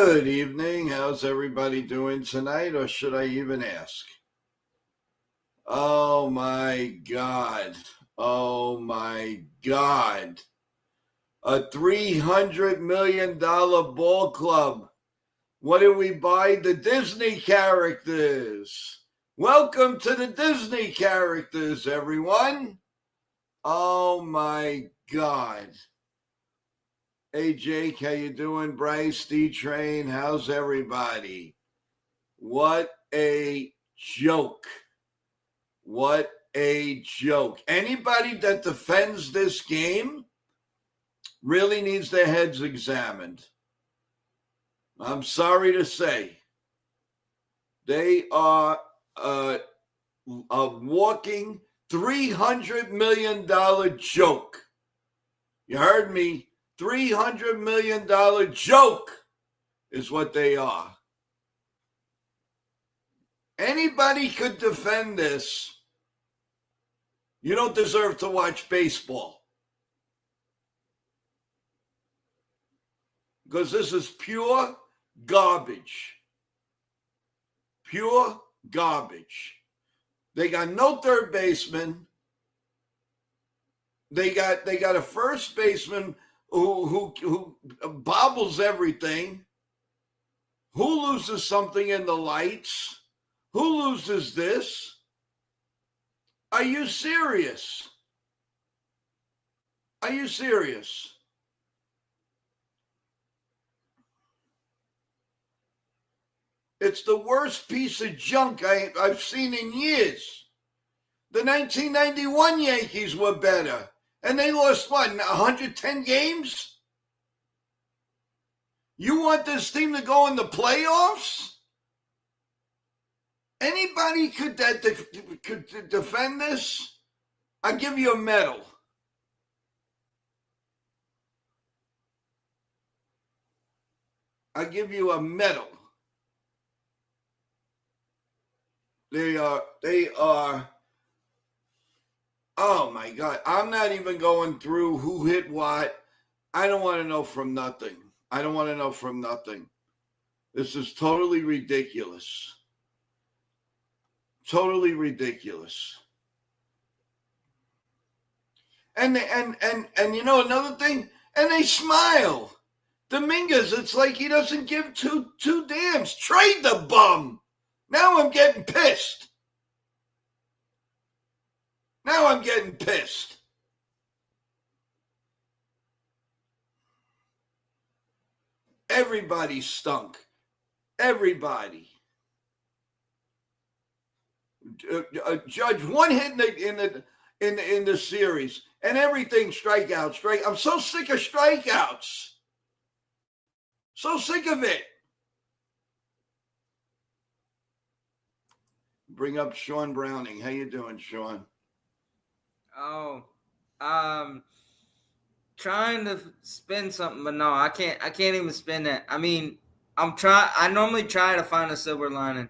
Good evening. How's everybody doing tonight, or should I even ask? Oh my God. Oh my God. A $300 million ball club. What did we buy? The Disney characters. Welcome to the Disney characters, everyone. Oh my God. Hey Jake, how you doing? Bryce, D-Train, how's everybody? What a joke. What a joke. Anybody that defends this game really needs their heads examined. I'm sorry to say. They are a walking $300 million joke. You heard me. $300 million joke is what they are. Anybody could defend this. You don't deserve to watch baseball. Because this is pure garbage. Pure garbage. They got no third baseman. They got a first baseman who bobbles everything. Who loses something in the lights? Who loses this? Are you serious? Are you serious? It's the worst piece of junk I've seen in years. The 1991 Yankees were better. And they lost, what, 110 games? You want this team to go in the playoffs? Anybody could defend this? I'll give you a medal. I'll give you a medal. They are, oh my God. I'm not even going through who hit what. I don't want to know from nothing. I don't want to know from nothing. This is totally ridiculous. Totally ridiculous. And you know another thing? And they smile. Dominguez, it's like he doesn't give two damns. Trade the bum. Now I'm getting pissed. Everybody stunk. Everybody. Judge one hit in the series, and everything strikeout. I'm so sick of strikeouts. So sick of it. Bring up Sean Browning. How you doing, Sean? Oh, trying to spin something, but no, I can't even spin that. I mean, I normally try to find a silver lining.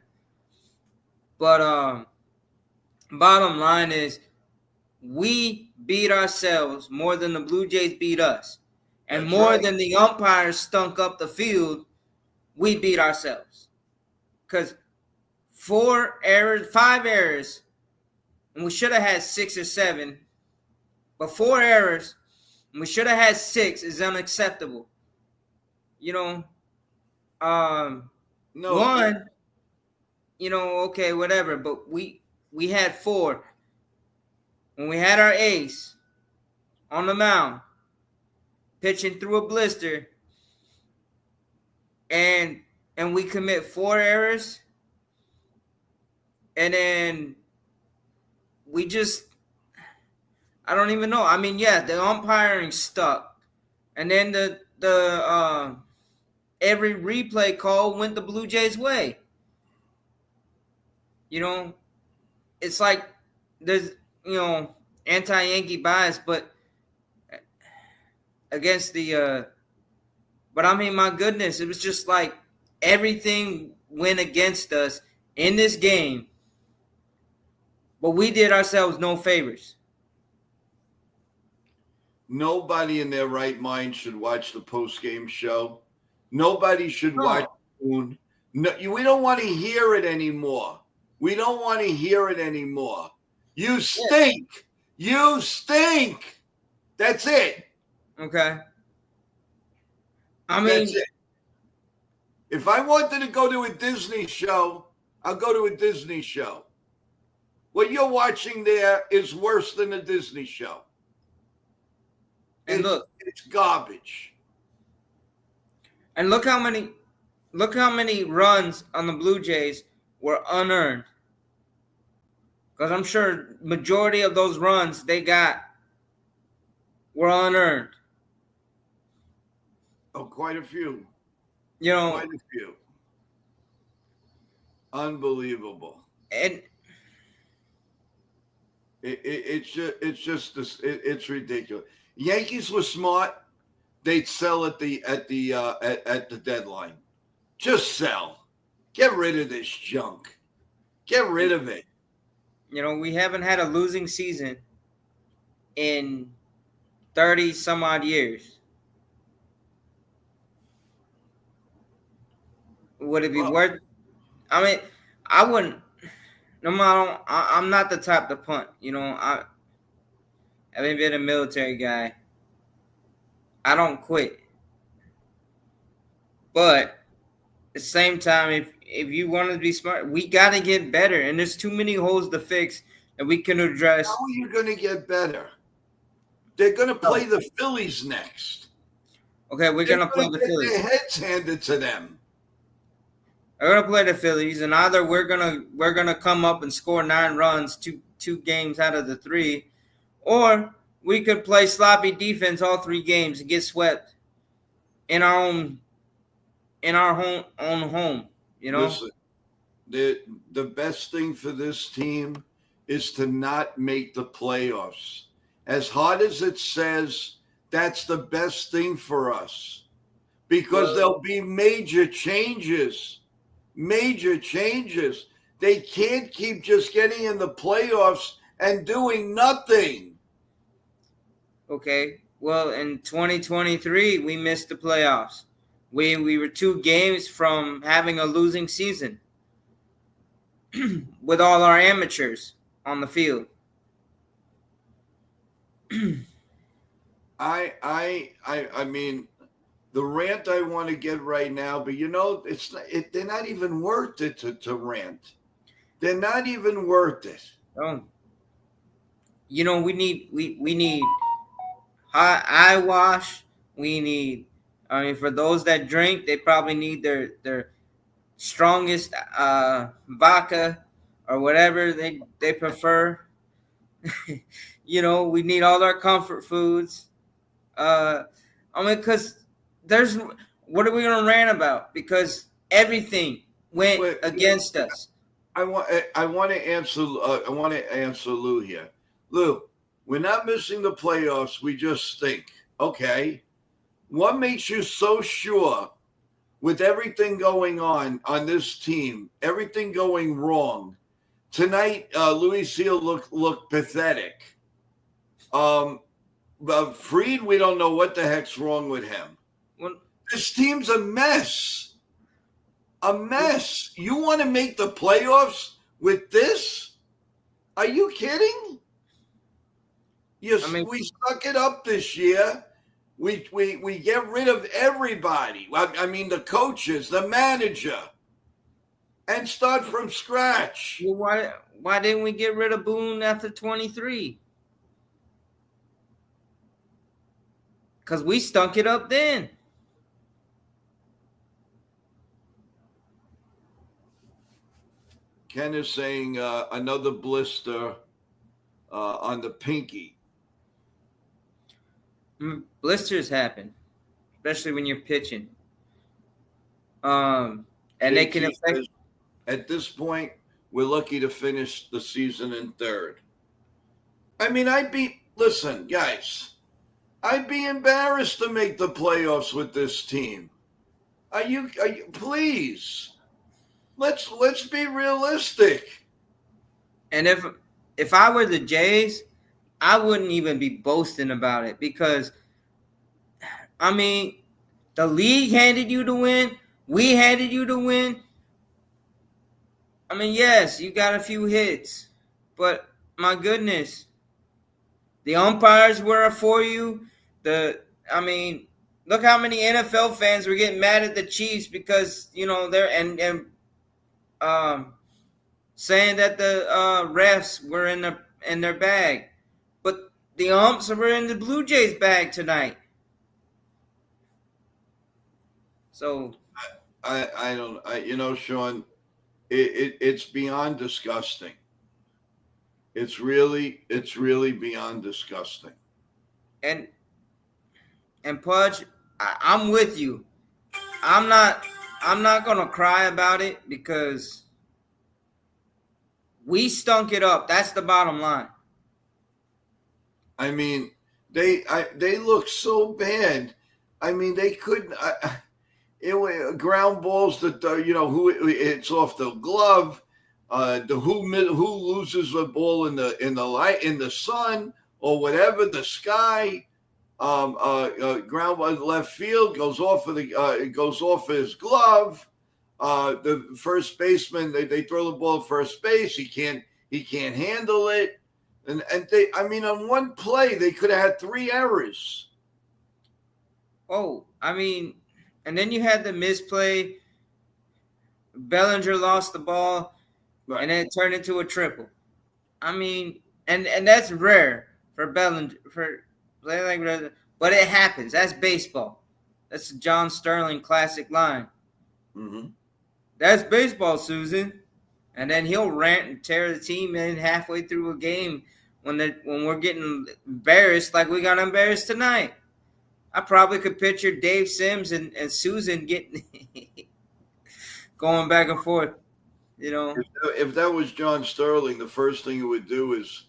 But bottom line is we beat ourselves more than the Blue Jays beat us. And That's more right. than the umpires stunk up the field, we beat ourselves. Because 5 errors, and we should have had 6 or 7. But 4 errors, and we should have had 6, is unacceptable. You know, No. one, you know, okay, whatever. But we had 4. When we had our ace on the mound, pitching through a blister, and we commit 4 errors, and then we just, I don't even know. I mean, yeah, the umpiring stuck, and then the every replay call went the Blue Jays' way. You know, it's like there's, anti-Yankee bias, but against the but I mean, my goodness, it was just like everything went against us in this game, but we did ourselves no favors. Nobody in their right mind should watch the post-game show Nobody should No. watch Boone. No, we don't want to hear it anymore. We don't want to hear it anymore. You stink. You stink. That's it. Okay. I That's mean, it. If I wanted to go to a Disney show, I'll go to a Disney show. What you're watching there is worse than a Disney show. and It's garbage. look how many runs on the Blue Jays were unearned. Because I'm sure majority of those runs they got were unearned. Oh, quite a few. You know, Quite a few. Unbelievable. and It's ridiculous. Yankees were smart. They'd sell at the deadline. Just sell. Get rid of this junk. Get rid of it. you know, we haven't had a losing season in 30 some odd years. Would it be worth? I mean, I wouldn't. No matter, I'm not the type to punt. You know, I haven't been a military guy. I don't quit. But at the same time, if you want to be smart, we got to get better. And there's too many holes to fix that we can address. How are you going to get better? They're going to play the Phillies next. Okay, we're going to play the Phillies. Their heads handed to them. We're gonna play the Phillies, and either we're gonna come up and score 9 runs, two games out of the 3, or we could play sloppy defense all 3 games and get swept in our own home. You know. Listen, the best thing for this team is to not make the playoffs. As hard as it says, that's the best thing for us because there'll be major changes. Major changes. They can't keep just getting in the playoffs and doing nothing. Okay. Well, in 2023, we missed the playoffs. We were 2 games from having a losing season with all our amateurs on the field. I mean, the rant I want to get right now, but you know, they're not even worth it to rant. They're not even worth it. Oh, you know, we need hot eye wash. We need. I mean, for those that drink, they probably need their strongest vodka or whatever they prefer. You know, we need all our comfort foods. I mean, because what are we going to rant about? Because everything went against us. I want to answer Lou here. Lou, we're not missing the playoffs. We just think. Okay. What makes you so sure with everything going on this team, everything going wrong? Tonight, Luis Seal looked pathetic. But Fried, we don't know what the heck's wrong with him. This team's a mess. A mess. You want to make the playoffs with this? Are you kidding? We suck it up this year. We get rid of everybody. I mean, the coaches, the manager, and start from scratch. Well, why didn't we get rid of Boone after 23? Because we stunk it up then. Ken is saying another blister on the pinky. Blisters happen, especially when you're pitching. And they can affect. At this point, we're lucky to finish the season in 3rd. I mean, listen, guys, I'd be embarrassed to make the playoffs with this team. Are you please? Let's be realistic. And if I were the Jays, I wouldn't even be boasting about it because, I mean, The league handed you the win. We handed you the win. I mean, yes, you got a few hits, but my goodness, the umpires were for you. I mean, look how many NFL fans were getting mad at the Chiefs because they're and saying that the refs were in their bag, but the umps were in the Blue Jays bag tonight. So I don't, Sean, it's beyond disgusting. It's really beyond disgusting. and Pudge, I'm with you. I'm not gonna cry about it because we stunk it up. That's the bottom line. I mean, they look so bad. I mean, they couldn't. Ground balls that who it's off the glove. Who loses the ball in the light in the sun or whatever the sky. Ground left field goes off of it goes off his glove. The first baseman they throw the ball at first base. He can't handle it. And they, I mean, on one play they could have had 3 errors. Oh, I mean, and then you had the misplay. Bellinger lost the ball, right, and then it turned into a triple. I mean, and that's rare for Bellinger for playing like that, but it happens. That's baseball. That's a John Sterling classic line. Mm-hmm. That's baseball, Susan. And then he'll rant and tear the team in halfway through a game when we're getting embarrassed like we got embarrassed tonight. I probably could picture Dave Sims and Susan getting going back and forth. If that was John Sterling, the first thing he would do is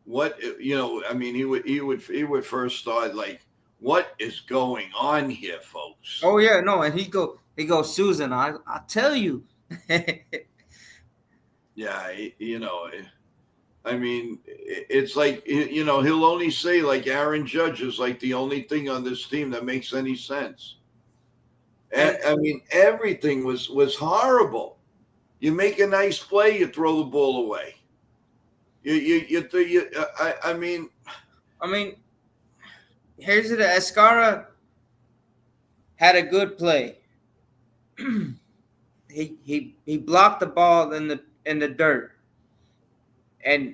I mean, he would first start like, what is going on here, folks? Oh yeah, no, and he goes, Susan, I tell you. Yeah, I mean, it's like, he'll only say like Aaron Judge is like the only thing on this team that makes any sense. I mean, everything was horrible. You make a nice play, you throw the ball away. I mean, here's it. Escara had a good play. He blocked the ball in the dirt and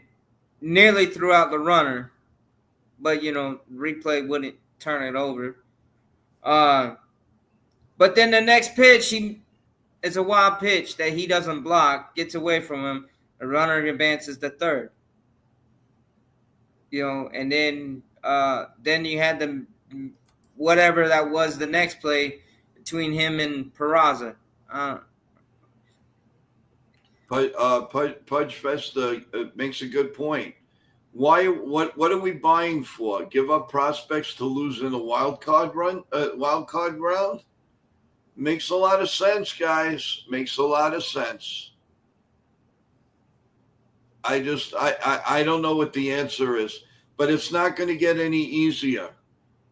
nearly threw out the runner, but replay wouldn't turn it over. But then the next pitch, it's a wild pitch that he doesn't block, gets away from him. The runner advances to third. And then you had the whatever that was the next play between him and Peraza. Pudge Festa makes a good point. Why? What are we buying for? Give up prospects to lose in a wild card round? Makes a lot of sense, guys. Makes a lot of sense. I don't know what the answer is, but it's not going to get any easier.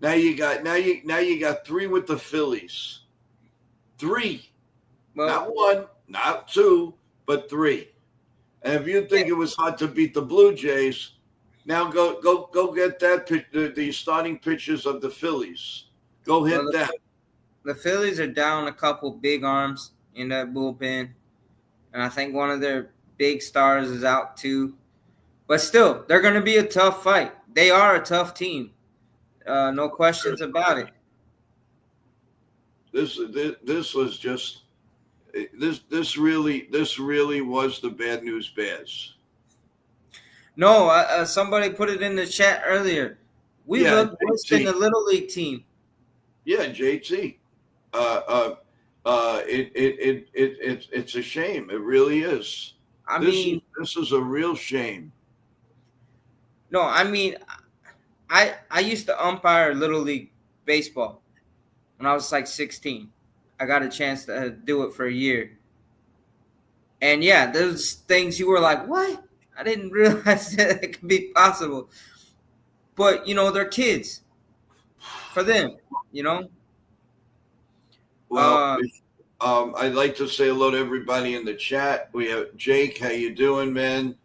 Now you got 3 with the Phillies. 3, Well, not 1, not 2, but 3. And if you think it was hard to beat the Blue Jays, now go get the starting pitchers of the Phillies. Go hit them. The Phillies are down a couple big arms in that bullpen, and I think one of their big stars is out too. But still, they're going to be a tough fight. They are a tough team. No questions about it. This was just this really was the bad news bears. No, somebody put it in the chat earlier. We look worse than the Little League team. Yeah, JT. It's a shame. It really is. This is a real shame. No, I used to umpire Little League baseball when I was like 16. I got a chance to do it for a year. And yeah, those things you were like, what? I didn't realize that it could be possible. But, they're kids. For them, Well, I'd like to say hello to everybody in the chat. We have Jake. How you doing, man?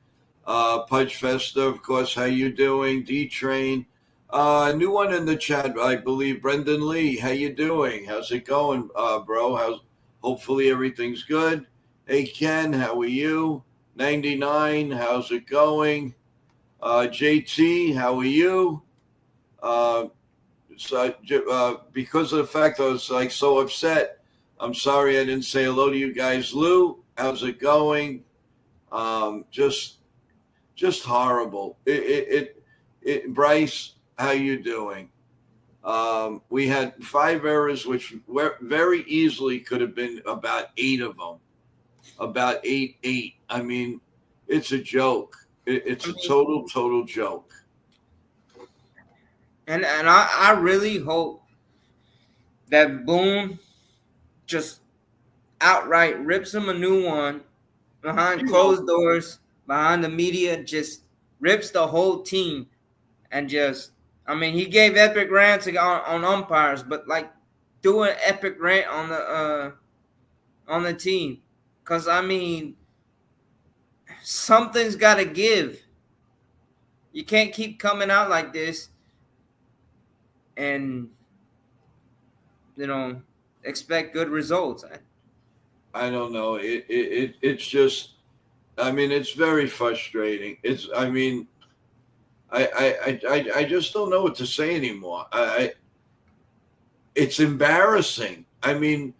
Pudge Festa, of course. How you doing? D Train. New one in the chat, I believe. Brendan Lee. How you doing? How's it going, bro? Hopefully everything's good. Hey Ken, how are you? 99. How's it going? JT, how are you? Because of the fact I was like so upset, I'm sorry I didn't say hello to you guys. Lou, how's it going? Just horrible. Bryce, how you doing? We had 5 errors, which very easily could have been about 8 of them. About 8. I mean, it's a joke. It's a total joke. And I really hope that Boone just outright rips him a new one behind closed doors, behind the media, just rips the whole team. And just, I mean, he gave epic rants on umpires, but like do an epic rant on the team. Because, I mean, something's got to give. You can't keep coming out like this and, expect good results. I don't know. It's just, I mean, it's very frustrating. I just don't know what to say anymore. It's embarrassing. I mean,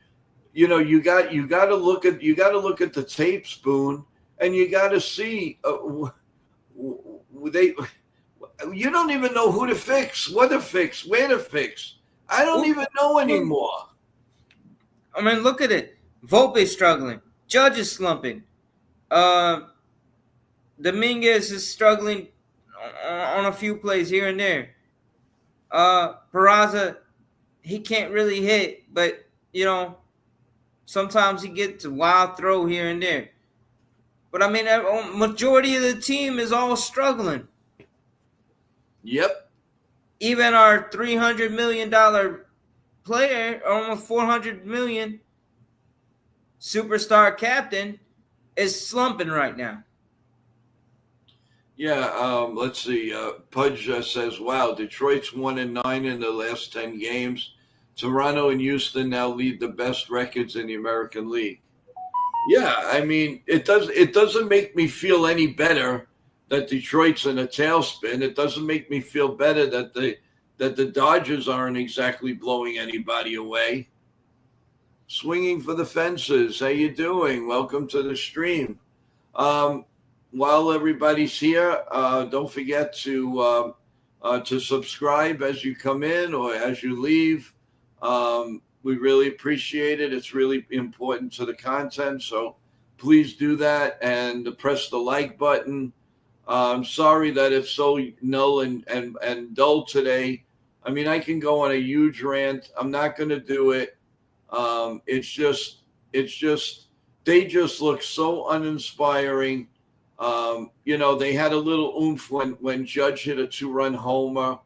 you got to look at the tape, Spoon, and you got to see you don't even know who to fix, what to fix, where to fix. I don't even know anymore. I mean, look at it. Volpe's struggling. Judge is slumping. Dominguez is struggling on a few plays here and there. Peraza, he can't really hit, but, sometimes he gets a wild throw here and there. But, I mean, majority of the team is all struggling. Yep. Even our $300 million player, almost $400 million superstar captain, is slumping right now. Yeah, let's see. Pudge says, wow, Detroit's 1-9 in the last 10 games. Toronto and Houston now lead the best records in the American League. Yeah, I mean, it doesn't make me feel any better that Detroit's in a tailspin. It doesn't make me feel better that the Dodgers aren't exactly blowing anybody away. Swinging for the fences. How you doing? Welcome to the stream. While everybody's here, don't forget to subscribe as you come in or as you leave. We really appreciate it. It's really important to the content, so please do that and press the like button. I'm sorry that it's so null and dull today. I mean, I can go on a huge rant. I'm not going to do it. It's just they just look so uninspiring. They had a little oomph when Judge hit a 2-run homer,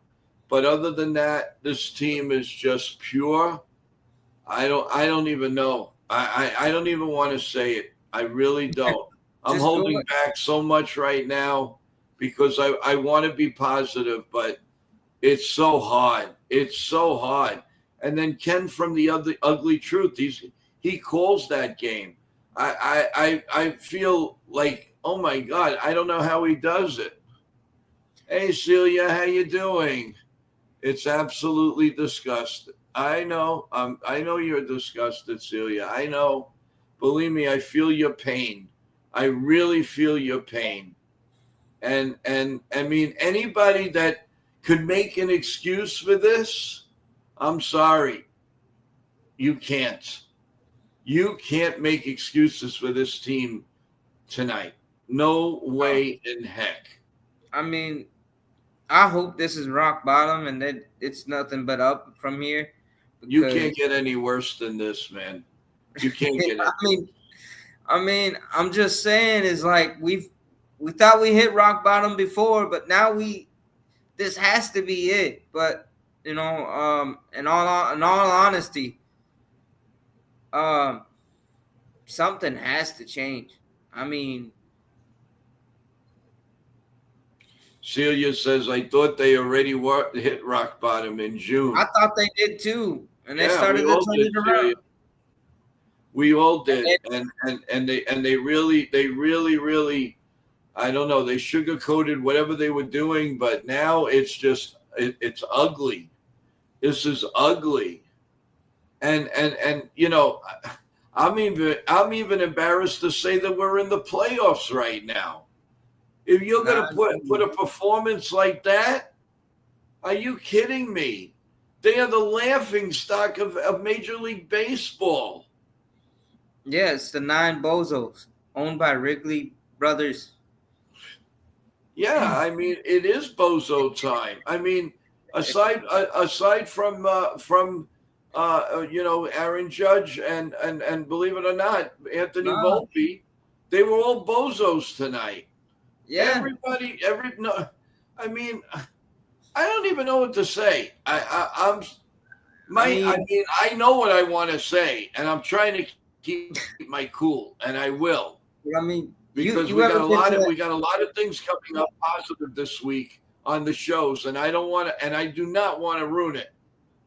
but other than that, this team is just pure. I don't even know. I don't even want to say it. I really don't. I'm holding back so much right now because I want to be positive, but it's so hard. It's so hard. And then Ken from the Ugly Truth, he calls that game. I feel like, oh my God, I don't know how he does it. Hey Celia, how you doing? It's absolutely disgusting. I know. I know you're disgusted, Celia. I know. Believe me, I feel your pain. I really feel your pain. And I mean, anybody that could make an excuse for this, I'm sorry. You can't. You can't make excuses for this team tonight. No way in heck. I mean, I hope this is rock bottom and that it's nothing but up from here. You can't get any worse than this, man. You can't get it. I mean, I'm just saying, is like we thought we hit rock bottom before, but now this has to be it. But in all honesty, Um, something has to change. I mean, Celia says, I thought they already hit rock bottom in June. I thought they did too, and they Yeah, started we to all turn did, it Celia. around. We all did. And And they really, I don't know, they sugarcoated whatever they were doing, but now it's just it's ugly. This is ugly. And you know, I'm even embarrassed to say that we're in the playoffs right now. If you're nah, gonna put a performance like that, are you kidding me? They are the laughing stock of Major League Baseball. yeah, it's the 9 bozos owned by Wrigley Brothers. Yeah, I mean it is bozo time. I mean, aside from Aaron Judge and believe it or not, Anthony Nah, Volpe, they were all bozos tonight. yeah, No, I mean, I don't even know what to say. I mean, I mean, I know what I want to say, and I'm trying to keep my cool, and I will. I mean, Because you ever been to we that? got a lot of things coming up positive this week on the shows, and I don't want to, and I do not want to ruin it.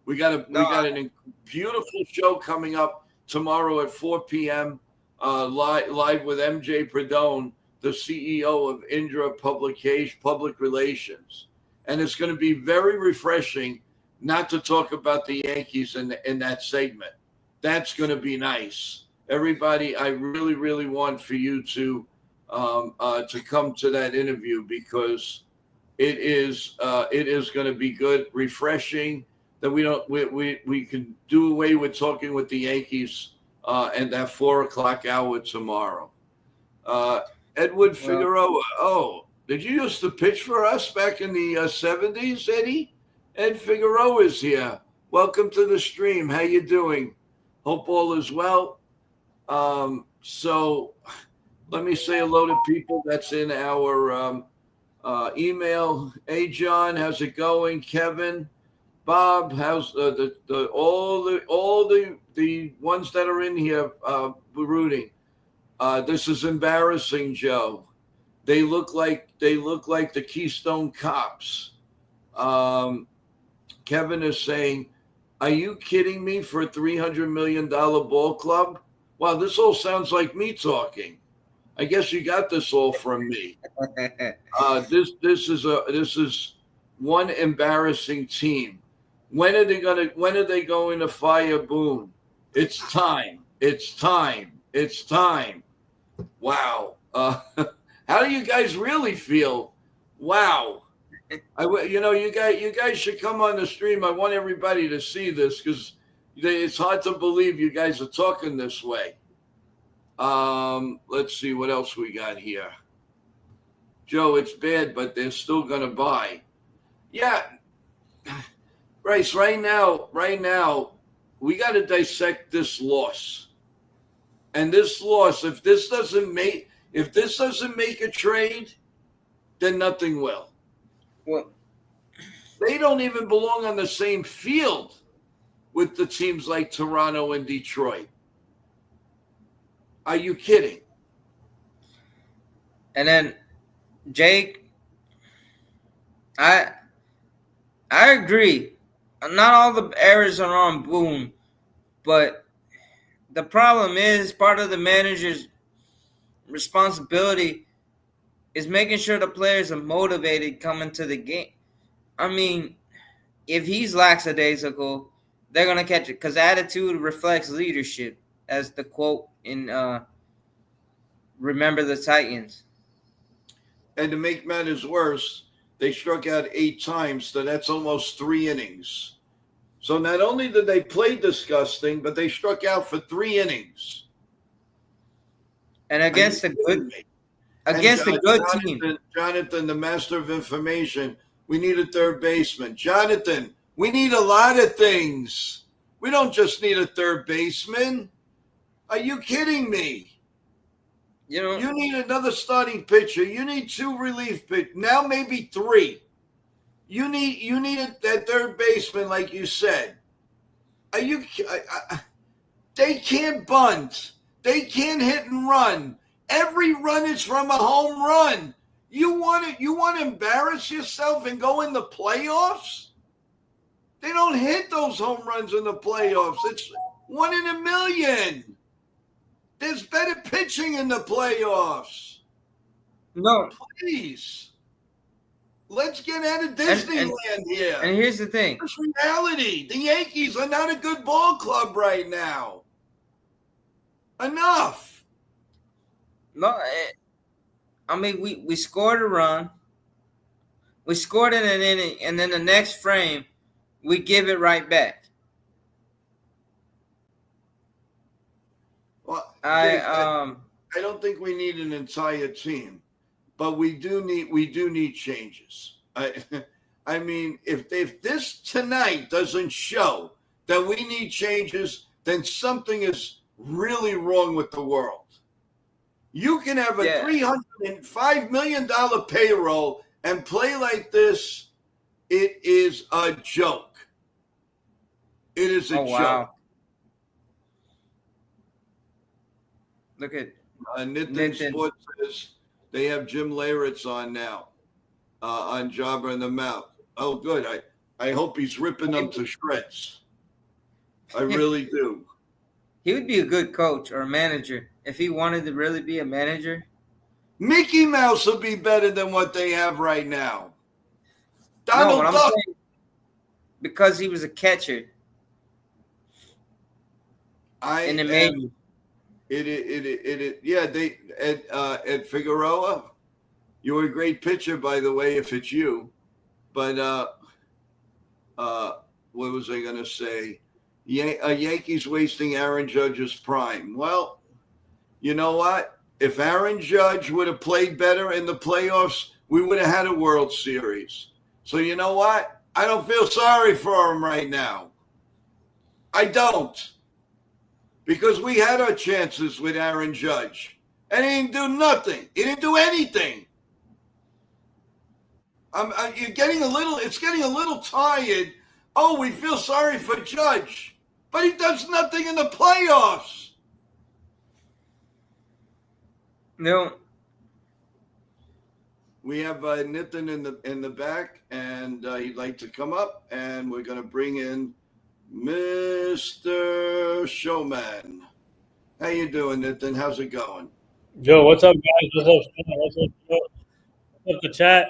No, We got a beautiful show coming up tomorrow at 4 p.m. Live with MJ Perdone, the CEO of Indra Public Relations, and it's going to be very refreshing not to talk about the Yankees in that segment. That's going to be nice. Everybody, I really want for you to come to that interview because it is going to be good, refreshing. That we can do away with talking with the Yankees and that 4 o'clock hour tomorrow. Edward well, Figueroa. Oh, did you used to pitch for us back in the 70s, Eddie? Ed Figueroa is here. Welcome to the stream. How you doing? Hope all is well. So let me say hello to people that's in our email. Hey, John, how's it going? Kevin, Bob, how's all the ones that are in here rooting? This is embarrassing, Joe. They look like the Keystone Cops. Kevin is saying, "Are you kidding me for a $300 million ball club?" Wow, this all sounds like me talking. I guess you got this all from me. This is one embarrassing team. When are they going to fire Boone? It's time. It's time. It's time. Wow. How do you guys really feel? Wow. You guys should come on the stream. I want everybody to see this because it's hard to believe you guys are talking this way. Let's see what else we got here. Joe, it's bad, but they're still gonna buy. Yeah, Bryce. Right now, we got to dissect this loss. And this loss, if this doesn't make a trade, then nothing will. well, They don't even belong on the same field with the teams like Toronto and Detroit. Are you kidding? and then Jake, I agree. Not all the errors are on Boone, but the problem is part of the manager's responsibility is making sure the players are motivated coming to the game. I mean, if he's lackadaisical, they're gonna catch it because attitude reflects leadership, as the quote in "Remember the Titans." And to make matters worse, they struck out 8 times, so that's almost 3 innings. So not only did they play disgusting, but they struck out for 3 innings. And against a good team. Jonathan, the master of information, we need a third baseman. Jonathan, we need a lot of things. We don't just need a third baseman. Are you kidding me? You need another starting pitcher. You need 2 relief pitchers. Now maybe 3. You need that third baseman, like you said. Are you? They can't bunt. They can't hit and run. Every run is from a home run. You want to embarrass yourself and go in the playoffs? They don't hit those home runs in the playoffs. It's 1 in a million. There's better pitching in the playoffs. No. Please. Let's get out of Disneyland here. And here's the thing. It's reality. The Yankees are not a good ball club right now. Enough. No, I mean, we scored a run. We scored in an inning, and then the next frame, we give it right back. Well, I don't think we need an entire team, but we do need changes. I mean, if this tonight doesn't show that we need changes, then something is really wrong with the world. You can have a $305 million payroll and play like this. It is a joke. It is a joke. Wow. Look at Nitin Sports says they have Jim Leyritz on now, on Jobber in the Mouth. Oh, good. I hope he's ripping them to shreds. I really do. He would be a good coach or a manager if he wanted to really be a manager. Mickey Mouse will be better than what they have right now. Donald Duck. Because he was a catcher. And it made you. Ed Figueroa, you were a great pitcher, by the way, if it's you. But what was I going to say? Yankees wasting Aaron Judge's prime. Well, you know what? If Aaron Judge would have played better in the playoffs, we would have had a World Series. So you know what? I don't feel sorry for him right now. I don't. Because we had our chances with Aaron Judge. And he didn't do nothing. He didn't do anything. It's getting a little tired. Oh, we feel sorry for Judge. But he does nothing in the playoffs. No. We have Nitin in the back, and he'd like to come up, and we're going to bring in Mr. Showman. How you doing, Nitin? How's it going? Joe, what's up, guys? What's up, Sean? What's up, Joe? What's up, the chat?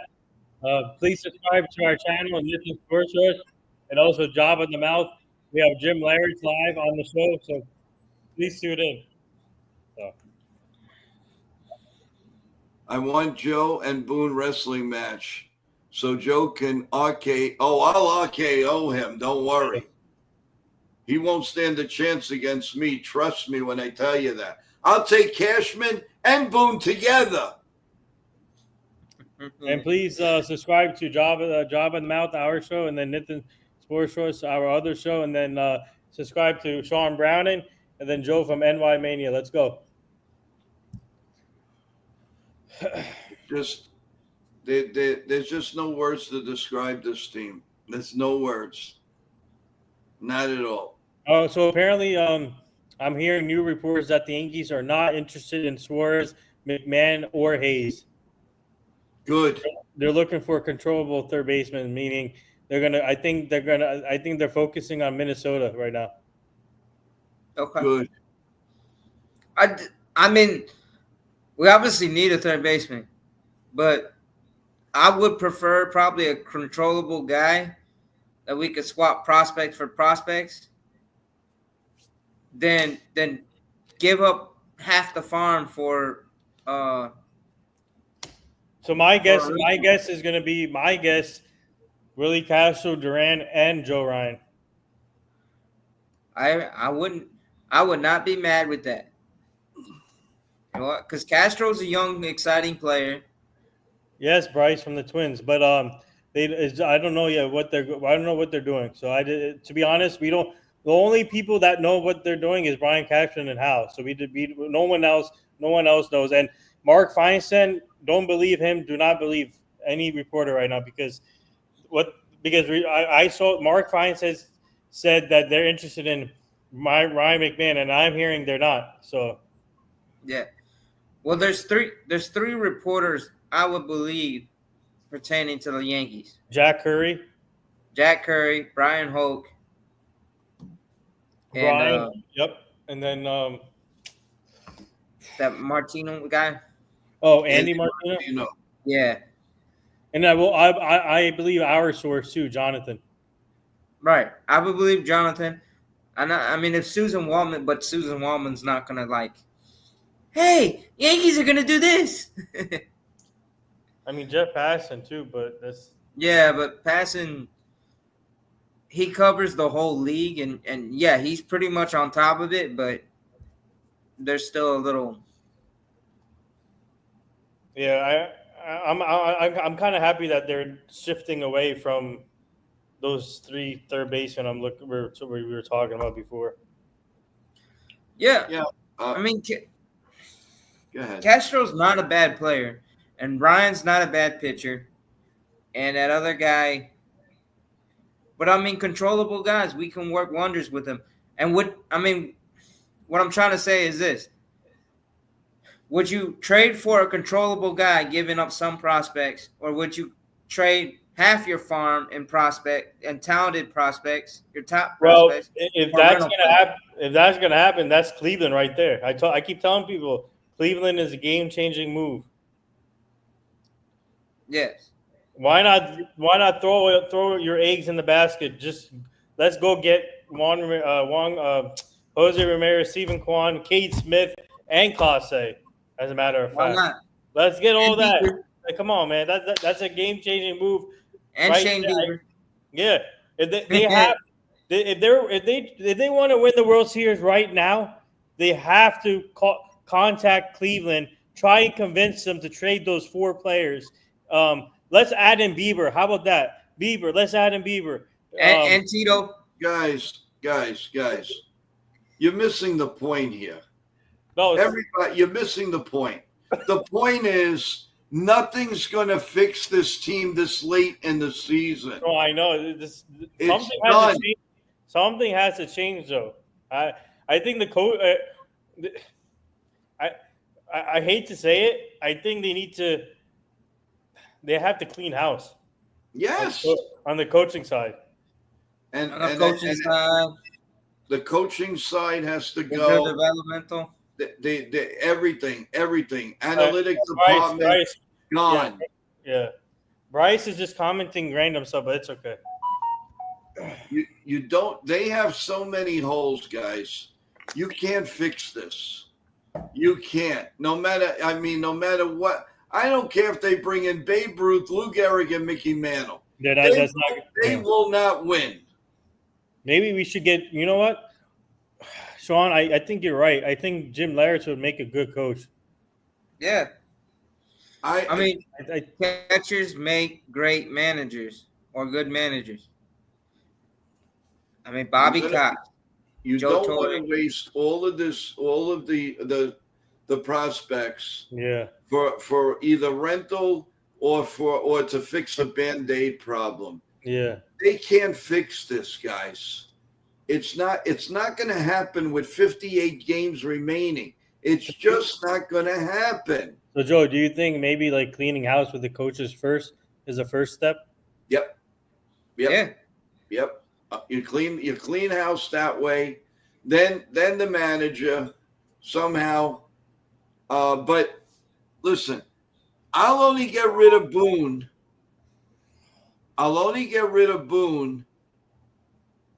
Please subscribe to our channel, Nitin Sports Source, and also Job in the Mouth. We have Jim Leyritz live on the show, so please tune in. So. I want Joe and Boone wrestling match so Joe can RKO. Oh, I'll RKO him. Don't worry. He won't stand a chance against me. Trust me when I tell you that. I'll take Cashman and Boone together. And please subscribe to Job in the Mouth, our show, and then Nitin Sports Source, our other show, and then subscribe to Sean Browning, and then Joe from NY Mania. Let's go. There's just no words to describe this team. There's no words. Not at all. Oh, so apparently I'm hearing new reports that the Yankees are not interested in Suarez, McMahon, or Hayes. Good. They're looking for a controllable third baseman, meaning I think they're focusing on Minnesota right now. Okay. Good. I mean, we obviously need a third baseman, but I would prefer probably a controllable guy that we could swap prospect for prospects. Then give up half the farm for. So my guess is going to be Willie Castro, Duran, and Joe Ryan. I would not be mad with that. You know what? Because Castro's a young, exciting player. Yes, Bryce from the Twins, but I don't know yet what they're doing. So to be honest, we don't. The only people that know what they're doing is Brian Cashman and Hal. So no one else knows. And Mark Feinstein, don't believe him. Do not believe any reporter right now because I saw Mark Feinstein said that they're interested in Ryan McMahon, and I'm hearing they're not. So Yeah. Well, there's three reporters I would believe pertaining to the Yankees: Jack Curry, Jack Curry, Brian Hoke, and Brian, yep, and then that Martino guy. Andy Martino, You know, Yeah. and I believe our source too, Jonathan. Right. I would believe Jonathan. I mean, if Susan Wallman's not gonna like, hey, Yankees are gonna do this. I mean Jeff Passan too, but that's Yeah, but passing, he covers the whole league, and yeah, he's pretty much on top of it. But there's still a little. yeah. I'm kind of happy that they're shifting away from those three third basemen we were talking about before. Yeah. yeah. I mean, Go ahead. Castro's not a bad player, and Ryan's not a bad pitcher, and that other guy. But I mean, controllable guys, we can work wonders with them. And what I'm trying to say is this: would you trade for a controllable guy, giving up some prospects, or would you trade half your farm in prospect and talented prospects, your top Well, prospects? if for that's rental gonna happen, that's Cleveland right there. I keep telling people Cleveland is a game-changing move. Yes. Why not throw your eggs in the basket? Just let's go get Jose Ramirez, Stephen Kwan, Kate Smith, and Clase. As a matter of Why fact, not? let's get all And that. Bieber. Like, come on, man. That's a game-changing move. And right Shane there. Bieber. Yeah, if they want to win the World Series right now, they have to contact Cleveland, try and convince them to trade those 4 players. Let's add in Bieber. How about that? Bieber. Let's add in Bieber. And Tito. Guys, you're missing the point here. No, Everybody, you're missing the point. The point is nothing's going to fix this team this late in the season. no, I know. Something has to change, though. I think the coach. I hate to say it. I think they have to clean house. Yes, On the coaching side. and, On the and- coaching and side, the coaching side has to is there go. developmental? The everything, analytics Bryce, department gone. yeah. Bryce is just commenting random stuff, but it's okay. You don't. They have so many holes, guys. You can't fix this. You can't. No matter what. I don't care if they bring in Babe Ruth, Lou Gehrig, and Mickey Mantle. Yeah, They will not win. Maybe we should get. You know what, Sean? I think you're right. I think Jim Larrett would make a good coach. Yeah. I mean, I catchers make great managers or good managers. I mean, Bobby Cox. you Joe don't want Torre. to waste all of the prospects yeah. for either rental or to fix the Band-Aid problem. Yeah. They can't fix this, guys. It's not going to happen with 58 games remaining. It's just not going to happen. So, Joe, do you think maybe like cleaning house with the coaches first is the first step? Yep. Yeah. Yep. You clean house that way. Then the manager somehow. But listen, I'll only get rid of Boone.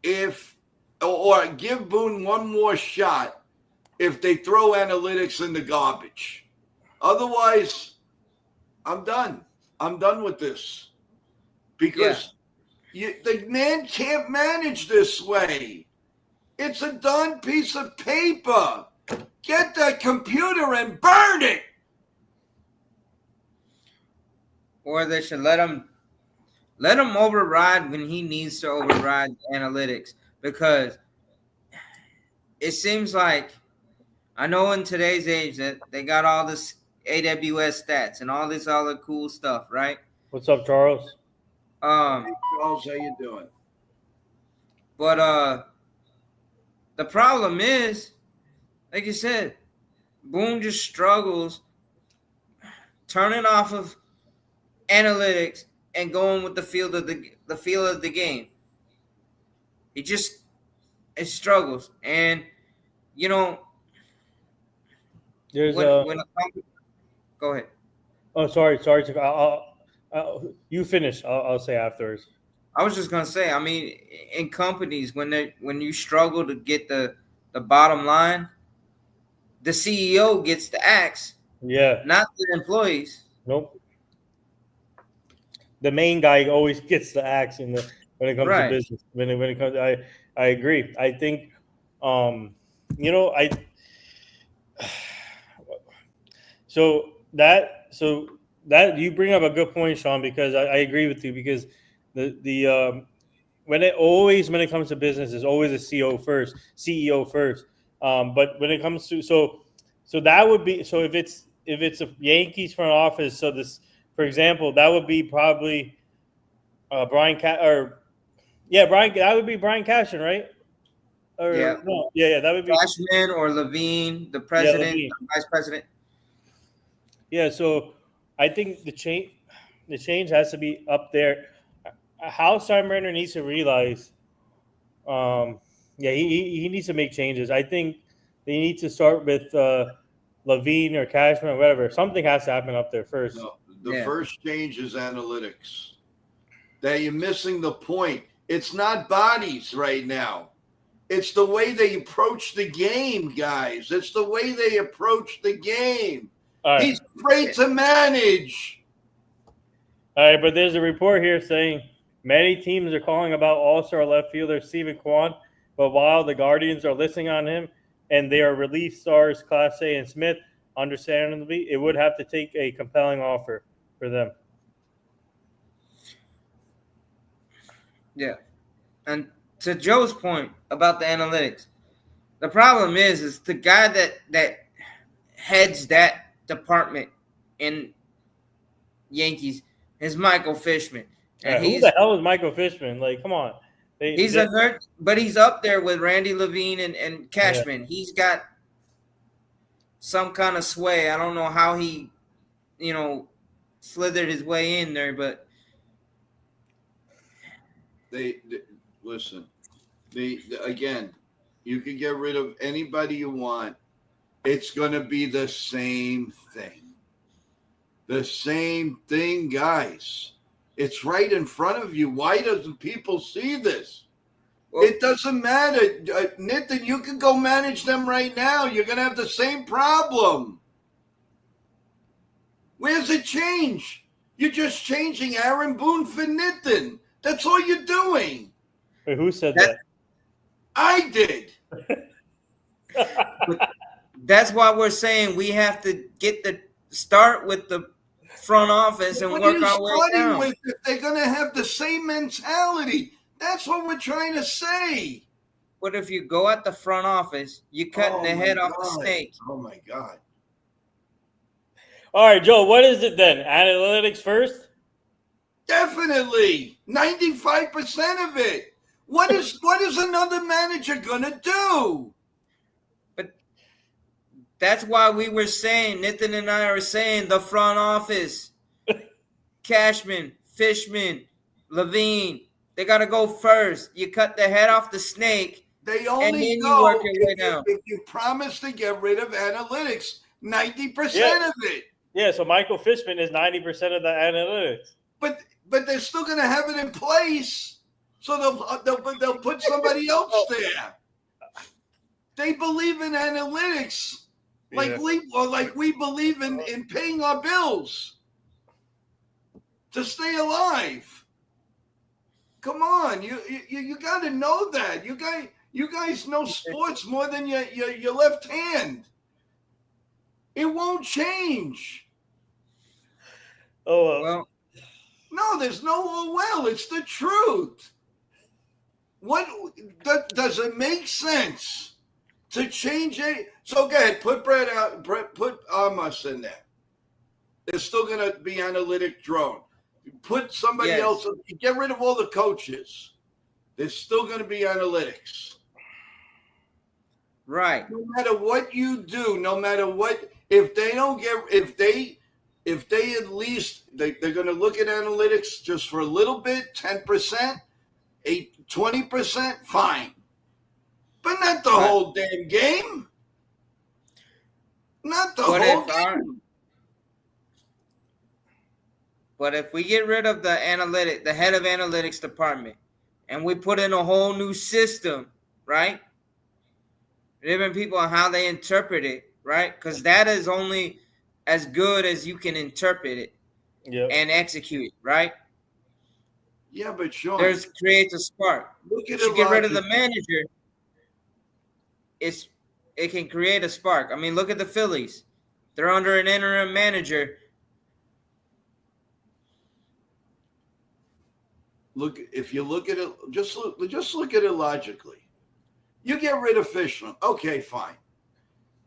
If or give Boone one more shot if they throw analytics in the garbage. Otherwise, I'm done. I'm done with this because the man can't manage this way. It's a done piece of paper. Get that computer and burn it. Or they should let him override when he needs to override analytics, because it seems like, I know in today's age that they got all this AWS stats and all this other cool stuff, right? What's up, Charles? Hey, Charles, how you doing? But The problem is, like you said, Boone just struggles turning off of analytics and going with the feel of the game. It struggles, and There's when go ahead. Oh, sorry. You finish. I'll say afterwards. I was just gonna say, I mean, in companies when you struggle to get the bottom line, the CEO gets the axe, Yeah. not the employees. Nope. The main guy always gets the axe when it comes to business. When it comes, I agree. I think, so that you bring up a good point, Sean, because I agree with you, because the when it comes to business, is always a CEO first. But when it comes to so that would be, so if it's a Yankees front office, so this, for example, that would be probably Brian that would be Brian Cashman, right? Or, Yeah. no, yeah, that would be Cashman or Levine, the president, Levine. the vice president. Yeah, so I think the change has to be up there. How Steinbrenner needs to realize, he needs to make changes. I think they need to start with Levine or Cashman or whatever. Something has to happen up there first. No, the first change is analytics. That you're missing the point. It's not bodies right now. It's the way they approach the game, guys. It's the way they approach the game. Right. He's afraid to manage. All right, but there's a report here saying many teams are calling about all-star left fielder Steven Kwan, but while the Guardians are listening on him and they are relief stars Clase and Smith, understandably, it would have to take a compelling offer for them. Yeah. And to Joe's point about the analytics, the problem is the guy that heads that department in Yankees is Michael Fishman. And who the hell is Michael Fishman? Like, come on. He's a nerd, but he's up there with Randy Levine and Cashman. Yeah. He's got some kind of sway. I don't know how he, slithered his way in there, but they listen. Again, you can get rid of anybody you want. It's going to be the same thing. The same thing, guys. It's right in front of you. Why doesn't people see this? Well, it doesn't matter. Nitin, you can go manage them right now. You're going to have the same problem. Where's it change? You're just changing Aaron Boone for Nitin. That's all you're doing. Wait, who said that? I did. That's why we're saying we have to start with the front office and work our way down. With if they're going to have the same mentality. That's what we're trying to say. But if you go at the front office, you're cutting the head off the snake. Oh, my God. All right, Joe, what is it then? Analytics first? Definitely. 95% of it. What is another manager going to do? But that's why we were saying, Nitin and I are saying the front office. Cashman, Fishman, Levine. They got to go first. You cut the head off the snake. They only go if you promise to get rid of analytics. 90% of it. Yeah, so Michael Fishman is 90% of the analytics. But they're still going to have it in place. So they'll put somebody else there. They believe in analytics like we believe in paying our bills to stay alive. Come on, you got to know that. You guys know sports more than your left hand. It won't change. Oh well. No, there's no well. It's the truth. What does it make sense to change it? So go ahead, put Brett out. Put Amos in there. There's still going to be analytic drone. Put somebody else. Get rid of all the coaches. There's still going to be analytics. Right. No matter what you do, no matter what, if they don't get, if they at least they're going to look at analytics just for a little bit, 10%, 20%, fine, but not the whole damn game. Not the whole game. But if we get rid of the head of analytics department, and we put in a whole new system, right? Different people on how they interpret it, right? Because that is only as good as you can interpret it and execute it, right? Yeah, but Sean, creates a spark. Look at you get rid of the manager, it can create a spark. I mean, look at the Phillies. They're under an interim manager. Look, if you look at it, just look at it logically. You get rid of Fishman, okay, fine.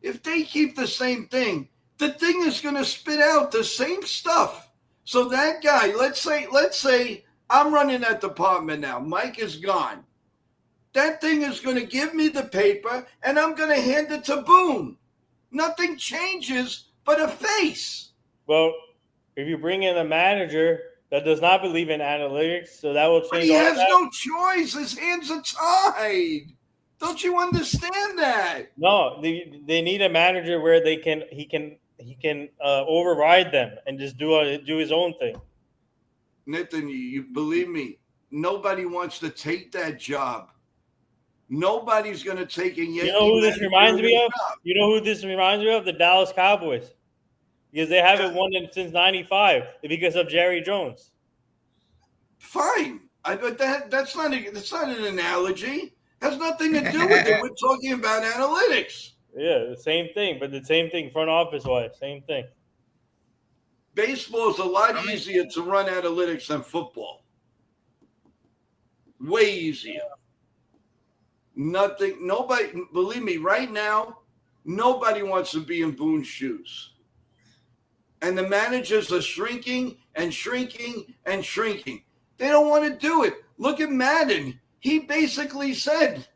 If they keep the same thing, the thing is going to spit out the same stuff. So that guy, let's say I'm running that department now. Mike is gone. That thing is going to give me the paper, and I'm going to hand it to Boone. Nothing changes but a face. Well, if you bring in a manager that does not believe in analytics, so that will change. But he has no choice. His hands are tied. Don't you understand that? No, they need a manager where he can override them and just do his own thing. Nathan, you believe me, nobody wants to take that job. Nobody's going to take a Yankee. You know who this reminds me of? You know who this reminds me of? The Dallas Cowboys. Because they haven't won it since '95 because of Jerry Jones. Fine. But that's not an analogy. Has nothing to do with it. We're talking about analytics. Yeah, the same thing, but the same thing front office wise, same thing. Baseball is a lot easier to run analytics than football. Way easier. Nobody, believe me, right now, nobody wants to be in Boone's shoes. And the managers are shrinking and shrinking and shrinking. They don't want to do it. Look at Madden. He basically said,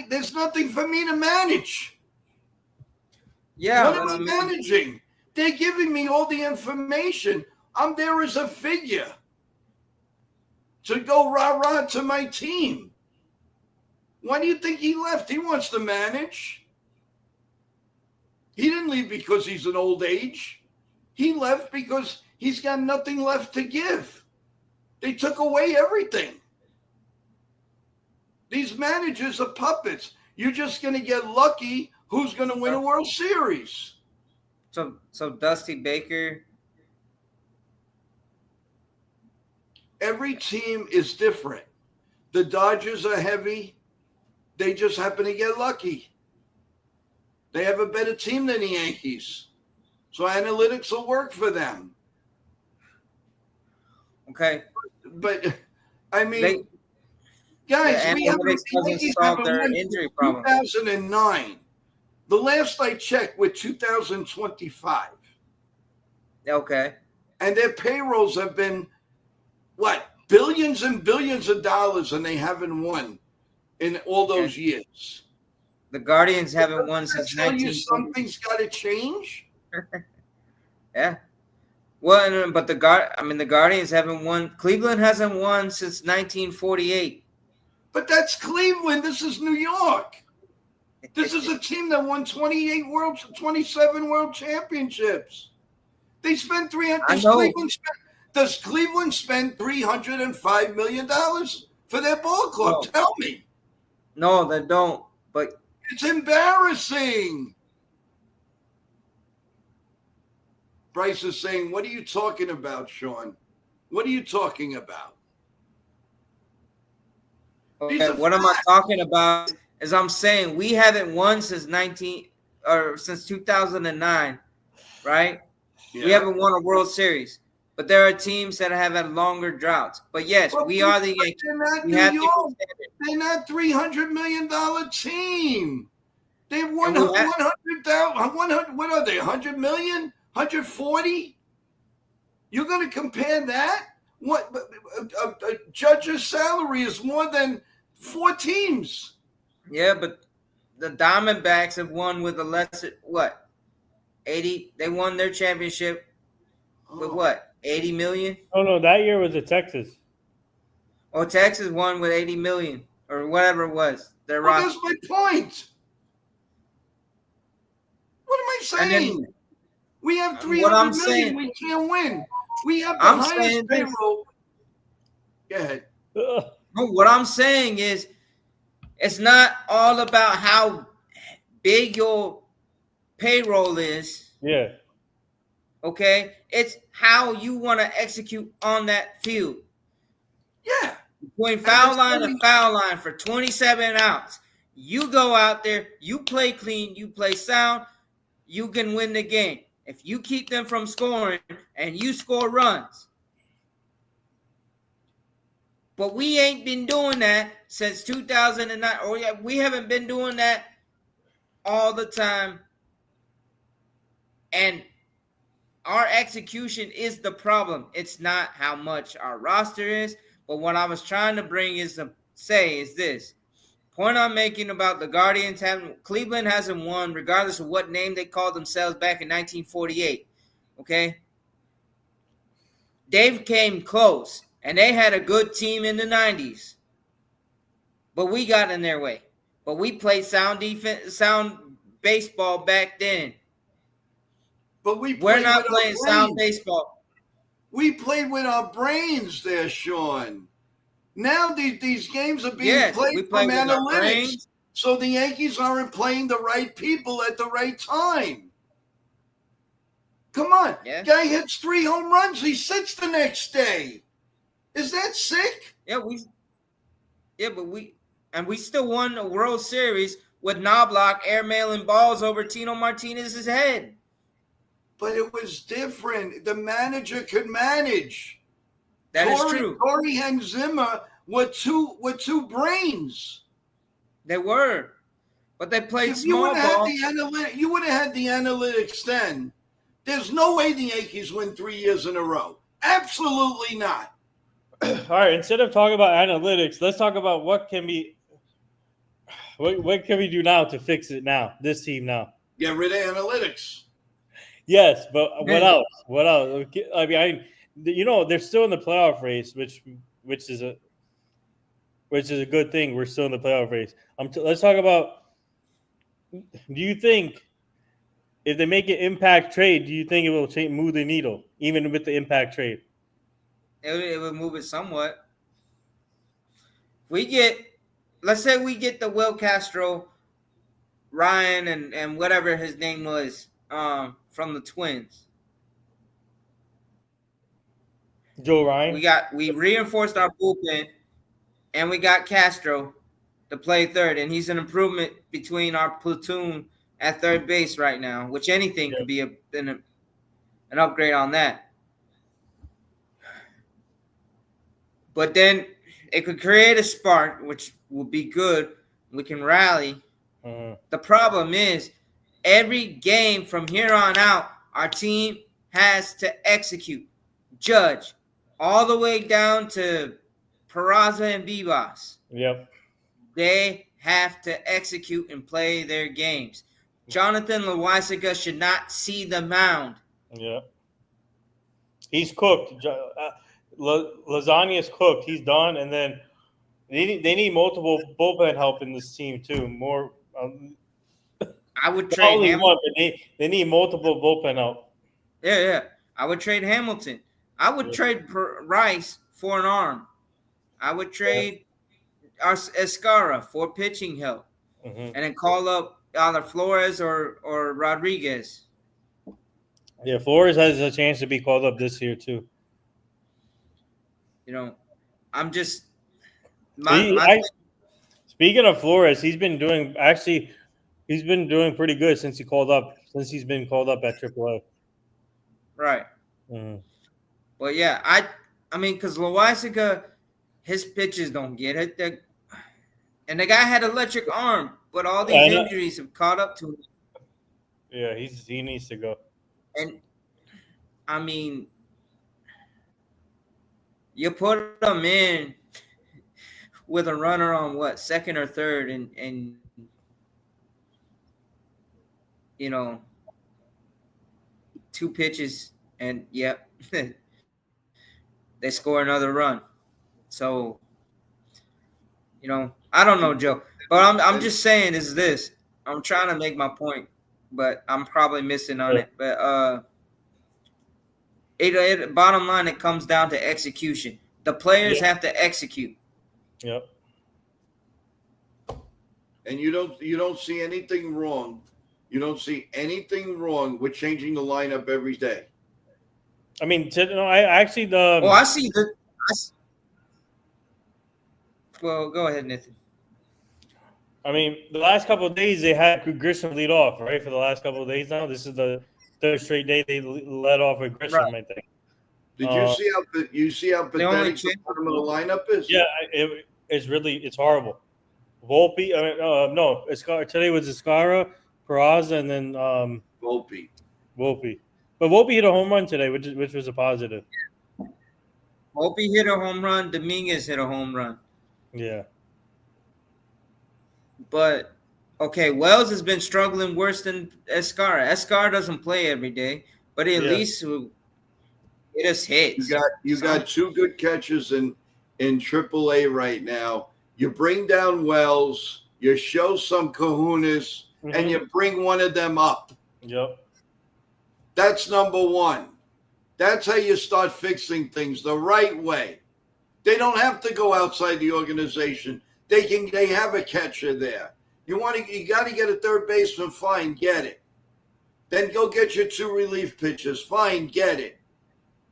there's nothing for me to manage. Yeah. What am I managing? They're giving me all the information. I'm there as a figure to go rah-rah to my team. Why do you think he left? He wants to manage. He didn't leave because he's an old age. He left because he's got nothing left to give. They took away everything. These managers are puppets. You're just going to get lucky who's going to win a World Series. So Dusty Baker. Every team is different. The Dodgers are heavy. They just happen to get lucky. They have a better team than the Yankees. So analytics will work for them. Okay. But, I mean, guys, we have their injury problem. 2009. The last I checked with 2025. Okay. And their payrolls have been, billions and billions of dollars, and they haven't won in all those years. The Guardians haven't won since 19. Something's got to change. Yeah. Well, but the Guardians haven't won. Cleveland hasn't won since 1948. But that's Cleveland. This is New York. This is a team that won 27 world championships. They spent Does Cleveland spend $305 million for their ball club? No. Tell me. No, they don't. But it's embarrassing. Bryce is saying, what are you talking about, Sean? What are you talking about? Okay, what am I talking about? Is I'm saying we haven't won since 2009, right? Yeah. We haven't won a World Series, but there are teams that have had longer droughts. But yes, we are the Yankees. They're not $300 million team. They've won 100,000. What are they? 100 million? 140? You're going to compare that? What a judge's salary is more than 4 teams. Yeah, but the Diamondbacks have won with a lesser what 80. They won their championship with what 80 million. Oh no, that year was at Texas. Or Texas won with 80 million or whatever it was. Their Well, roster. that's my point. What am I And then- saying? We have What 300 I'm million. saying- We can't win. We have the I'm highest saying this. payroll. Go ahead. Ugh. No, what I'm saying is, it's not all about how big your payroll is. Yeah. Okay, it's how you want to execute on that field. Yeah. Between foul line and foul line for 27 outs. You go out there, you play clean, you play sound, you can win the game. If you keep them from scoring and you score runs. But we ain't been doing that since 2009. Or we haven't been doing that all the time. And our execution is the problem. It's not how much our roster is. But what I was trying to bring is to say is this. Point I'm making about the Guardians Cleveland hasn't won, regardless of what name they called themselves back in 1948. Okay? They came close, and they had a good team in the 90s. But we got in their way. But we played sound defense, sound baseball back then. But We're not playing sound baseball. We played with our brains there, Sean. Now these games are being played from analytics. So the Yankees aren't playing the right people at the right time. Come on. Yeah. Guy hits 3 home runs. He sits the next day. Is that sick? Yeah, but we still won the World Series with Knobloch airmailing balls over Tino Martinez's head. But it was different. The manager could manage. That is true. Corey and Zimmer were two brains. They were, but they played If you small would have ball. you would have had the analytics then. There's no way the Yankees win 3 years in a row. Absolutely not. All right. Instead of talking about analytics, let's talk about what can we do now to fix it now. This team now. Get rid of analytics. Yes, but what else? What else? I mean, they're still in the playoff race, which is a good thing. We're still in the playoff race. Let's talk about. Do you think if they make an impact trade, do you think it will move the needle, even with the impact trade? It would move it somewhat. Let's say we get the Will Castro, Ryan, and whatever his name was, from the Twins. Joe Ryan. We reinforced our bullpen, and we got Castro to play third, and he's an improvement between our platoon at third base right now, which anything could be an upgrade on that. But then it could create a spark, which would be good. We can rally. The problem is every game from here on out, our team has to execute. Judge, all the way down to Peraza and Vivas. Yep. They have to execute and play their games. Jonathan Loaisiga should not see the mound. Yeah. He's cooked. Lasagna is cooked. He's done. And then they need multiple bullpen help in this team too. More. I would trade Hamilton. They need multiple bullpen help. Yeah. I would trade Hamilton. I would trade Rice for an arm. I would trade Escara for pitching help, and then call up either Flores or Rodriguez. Yeah, Flores has a chance to be called up this year too. I'm just. Speaking of Flores, he's been doing pretty good since he's been called up at AAA. Right. Mm-hmm. But yeah, I mean, because Loaisiga, his pitches don't get it. And the guy had an electric arm, but all these injuries have caught up to him. Yeah, he needs to go. And I mean, you put him in with a runner on second or third, and you know, 2 pitches and yep, they score another run. So, I don't know, Joe, but I'm just saying is this. I'm trying to make my point, but I'm probably missing on it. But bottom line, it comes down to execution. The players have to execute. Yep. And you don't see anything wrong. You don't see anything wrong with changing the lineup every day. I mean, I actually the. Oh, I see the. Well, go ahead, Nathan. I mean, the last couple of days they had Grisham lead off, right? For the last couple of days now, this is the third straight day they led off with Grisham. Right. I think. Did you see how pathetic the bottom of the lineup is? Yeah, it's horrible. Volpe, no, today was Escara, Peraza, and then Volpe. But Volpe hit a home run today, which was a positive. Volpe hit a home run. Dominguez hit a home run. Yeah. But okay, Wells has been struggling worse than Escara. Escara doesn't play every day, but at least it just hits. You got 2 good catches in AAA right now. You bring down Wells, you show some kahunas, and you bring one of them up. Yep. That's number 1. That's how you start fixing things the right way. They don't have to go outside the organization. They have a catcher there. You got to get a third baseman, fine, get it. Then go get your 2 relief pitchers, fine, get it.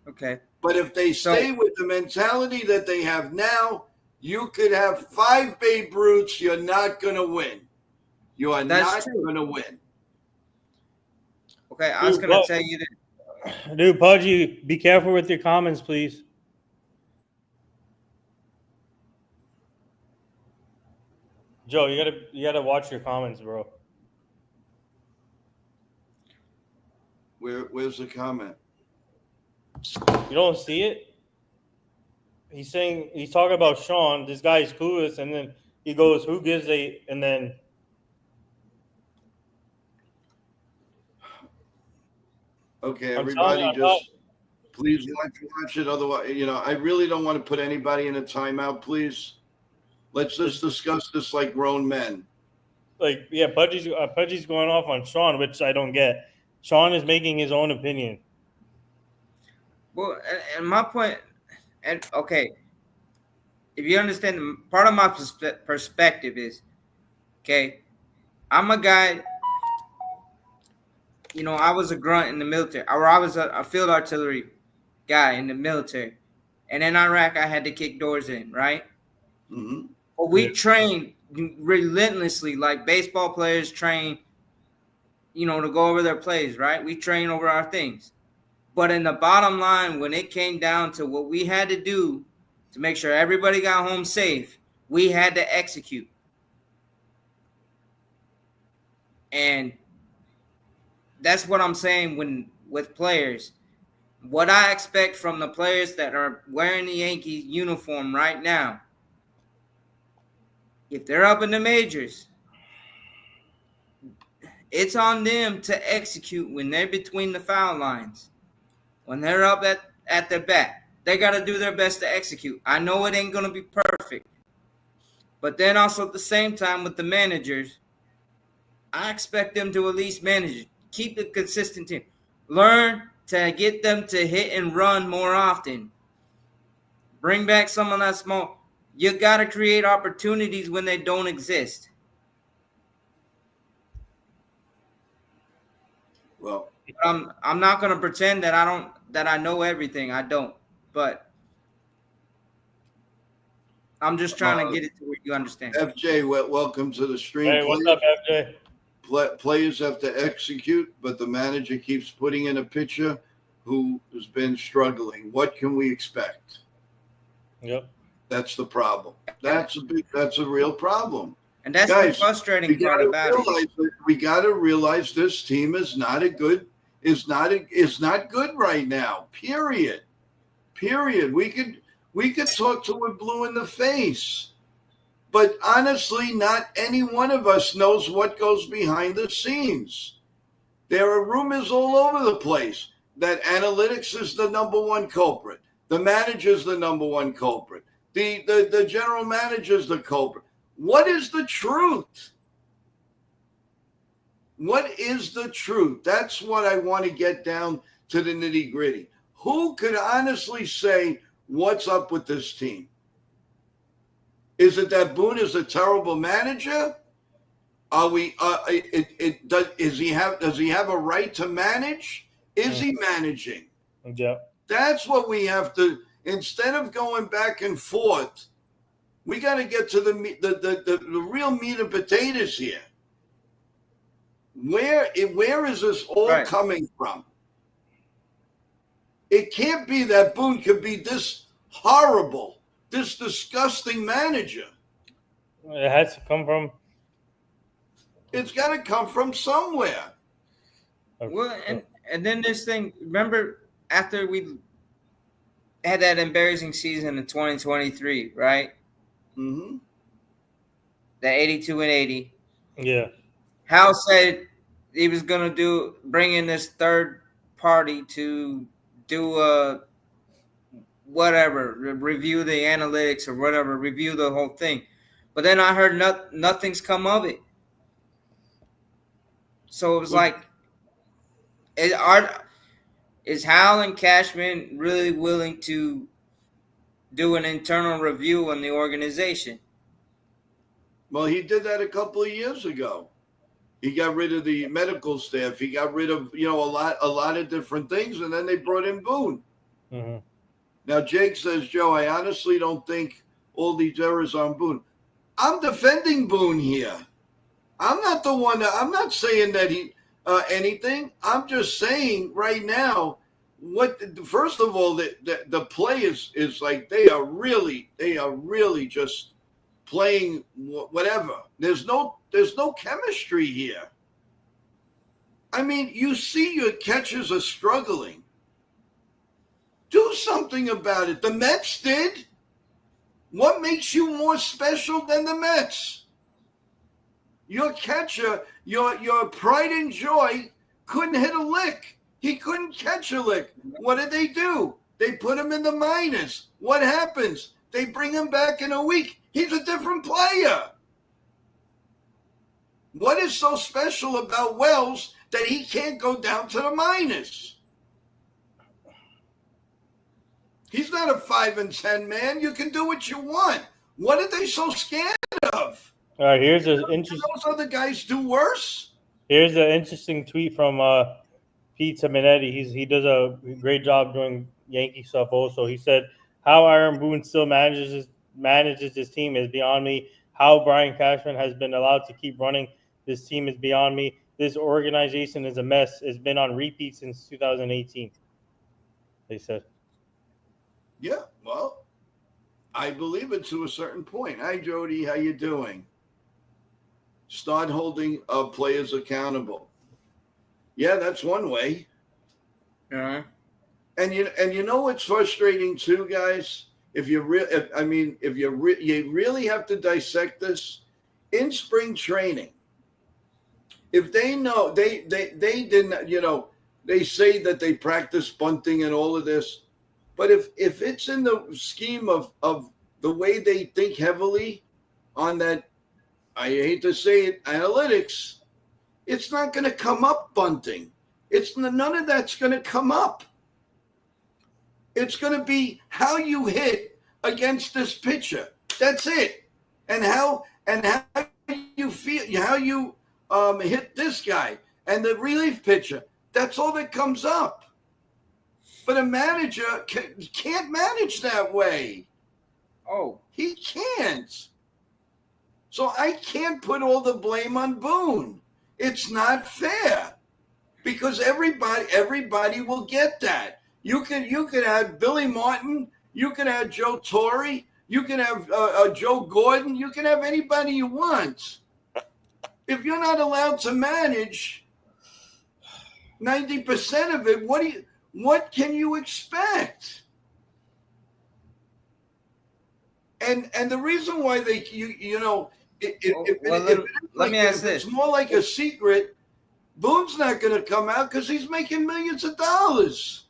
Okay. But if they stay with the mentality that they have now, you could have 5 Babe Ruths. You're not going to win. You are not going to win. Okay, I was going to tell you that. Dude, Pudgy, be careful with your comments, please. Joe, you gotta watch your comments, bro. Where's the comment? You don't see it? He's talking about Sean. This guy is clueless, and then he goes, "Who gives a?" And then okay, everybody, please watch it. Otherwise, I really don't want to put anybody in a timeout. Please, let's just discuss this like grown men. Like, yeah, Pudgy's going off on Sean, which I don't get. Sean is making his own opinion. Well, and my point, and okay, if you understand, part of my perspective is, okay, I'm a guy, I was a grunt in the military, or I was a field artillery guy in the military. And in Iraq, I had to kick doors in, right? Mm-hmm. But we trained relentlessly, like baseball players train, to go over their plays, right? We train over our things. But in the bottom line, when it came down to what we had to do to make sure everybody got home safe, we had to execute. And that's what I'm saying with players. What I expect from the players that are wearing the Yankees uniform right now, if they're up in the majors, it's on them to execute when they're between the foul lines. When they're up at their bat, they got to do their best to execute. I know it ain't going to be perfect. But then also at the same time with the managers, I expect them to at least manage it. Keep the consistent team. Learn to get them to hit and run more often. Bring back some of that small. You got to create opportunities when they don't exist. Well, I'm not going to pretend that I know everything. I don't. But I'm just trying to get it to where you understand. FJ, welcome to the stream. Hey, what's up, FJ? Players have to execute, but the manager keeps putting in a pitcher who has been struggling. What can we expect? Yep. That's the problem. That's a real problem. And that's the frustrating part about it. We got to realize this team is not good right now. Period. We could talk till we're blue in the face. But honestly, not any one of us knows what goes behind the scenes. There are rumors all over the place that analytics is the number one culprit. The manager's the number one culprit. The general manager's the culprit. What is the truth? What is the truth? That's what I want to get down to the nitty gritty. Who could honestly say what's up with this team? Is it that Boone is a terrible manager? Are we? Does he have a right to manage? Is he managing? Yeah. That's what we have to. Instead of going back and forth, we got to get to the real meat and potatoes here. Where is this all coming from? It can't be that Boone could be this horrible, this disgusting manager. It has to come from. It's got to come from somewhere. Well, and then this thing. Remember, after we had that embarrassing season in 2023, right? Mm-hmm. The 82-80. Yeah. Hal said he was gonna bring in this third party to do whatever, review the analytics or whatever, review the whole thing. But then I heard nothing's come of it. So it was like, is Hal and Cashman really willing to do an internal review on the organization? Well, he did that a couple of years ago. He got rid of the medical staff. He got rid of, a lot of different things, and then they brought in Boone. Mm-hmm. Now, Jake says, Joe, I honestly don't think all these errors are on Boone. I'm defending Boone here. I'm not the one I'm not saying that he anything. I'm just saying right now, first of all, the play is like they are really just playing whatever. There's no chemistry here. I mean, you see your catchers are struggling. Do something about it. The Mets did. What makes you more special than the Mets? Your catcher, your pride and joy, couldn't hit a lick. He couldn't catch a lick. What did they do? They put him in the minors. What happens? They bring him back in a week. He's a different player. What is so special about Wells that he can't go down to the minors? He's not a 5 and 10 man. You can do what you want. What are they so scared of? All right, here's an interesting. Those other guys do worse. Here's an interesting tweet from Pete Simonetti. He does a great job doing Yankee stuff. Also, he said, "How Aaron Boone still manages his team is beyond me. How Brian Cashman has been allowed to keep running this team is beyond me. This organization is a mess. It's been on repeat since 2018." They said. Yeah, well, I believe it to a certain point. Hi, Jody. How you doing? Start holding players accountable. Yeah, that's one way. Yeah. And you know what's frustrating too, guys? If you really have to dissect this in spring training. If they know they didn't, they say that they practice bunting and all of this, but if it's in the scheme of the way they think heavily on that, I hate to say it, analytics, it's not going to come up bunting. None of that's going to come up. It's going to be how you hit against this pitcher. That's it. And how you feel, how you hit this guy and the relief pitcher. That's all that comes up. But a manager can't manage that way. Oh, he can't. So I can't put all the blame on Boone. It's not fair because everybody will get that. You could have Billy Martin. You could have Joe Torre. You can have Joe Gordon. You can have anybody you want. If you're not allowed to manage 90% of it, what can you expect? And the reason why let me ask this. It's more like a secret. Boone's not going to come out because he's making millions of dollars.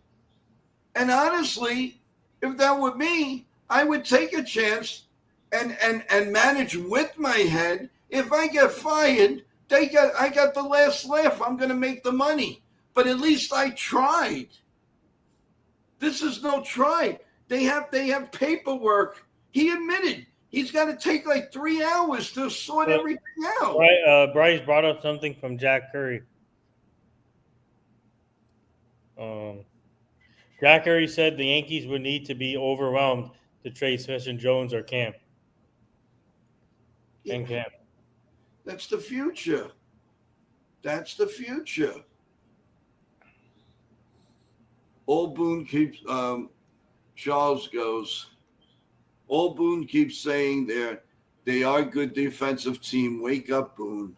And honestly, if that were me, I would take a chance and manage with my head. If I get fired, I got the last laugh. I'm going to make the money. But at least I tried. This is no try. They have paperwork. He admitted he's got to take like 3 hours to sort everything out. Right, Bryce brought up something from Jack Curry. Jack Curry said the Yankees would need to be overwhelmed to trade Smith and Jones or Cam. And Cam. That's the future. That's the future. Old Boone keeps Charles goes. Old Boone keeps saying they are a good defensive team. Wake up, Boone.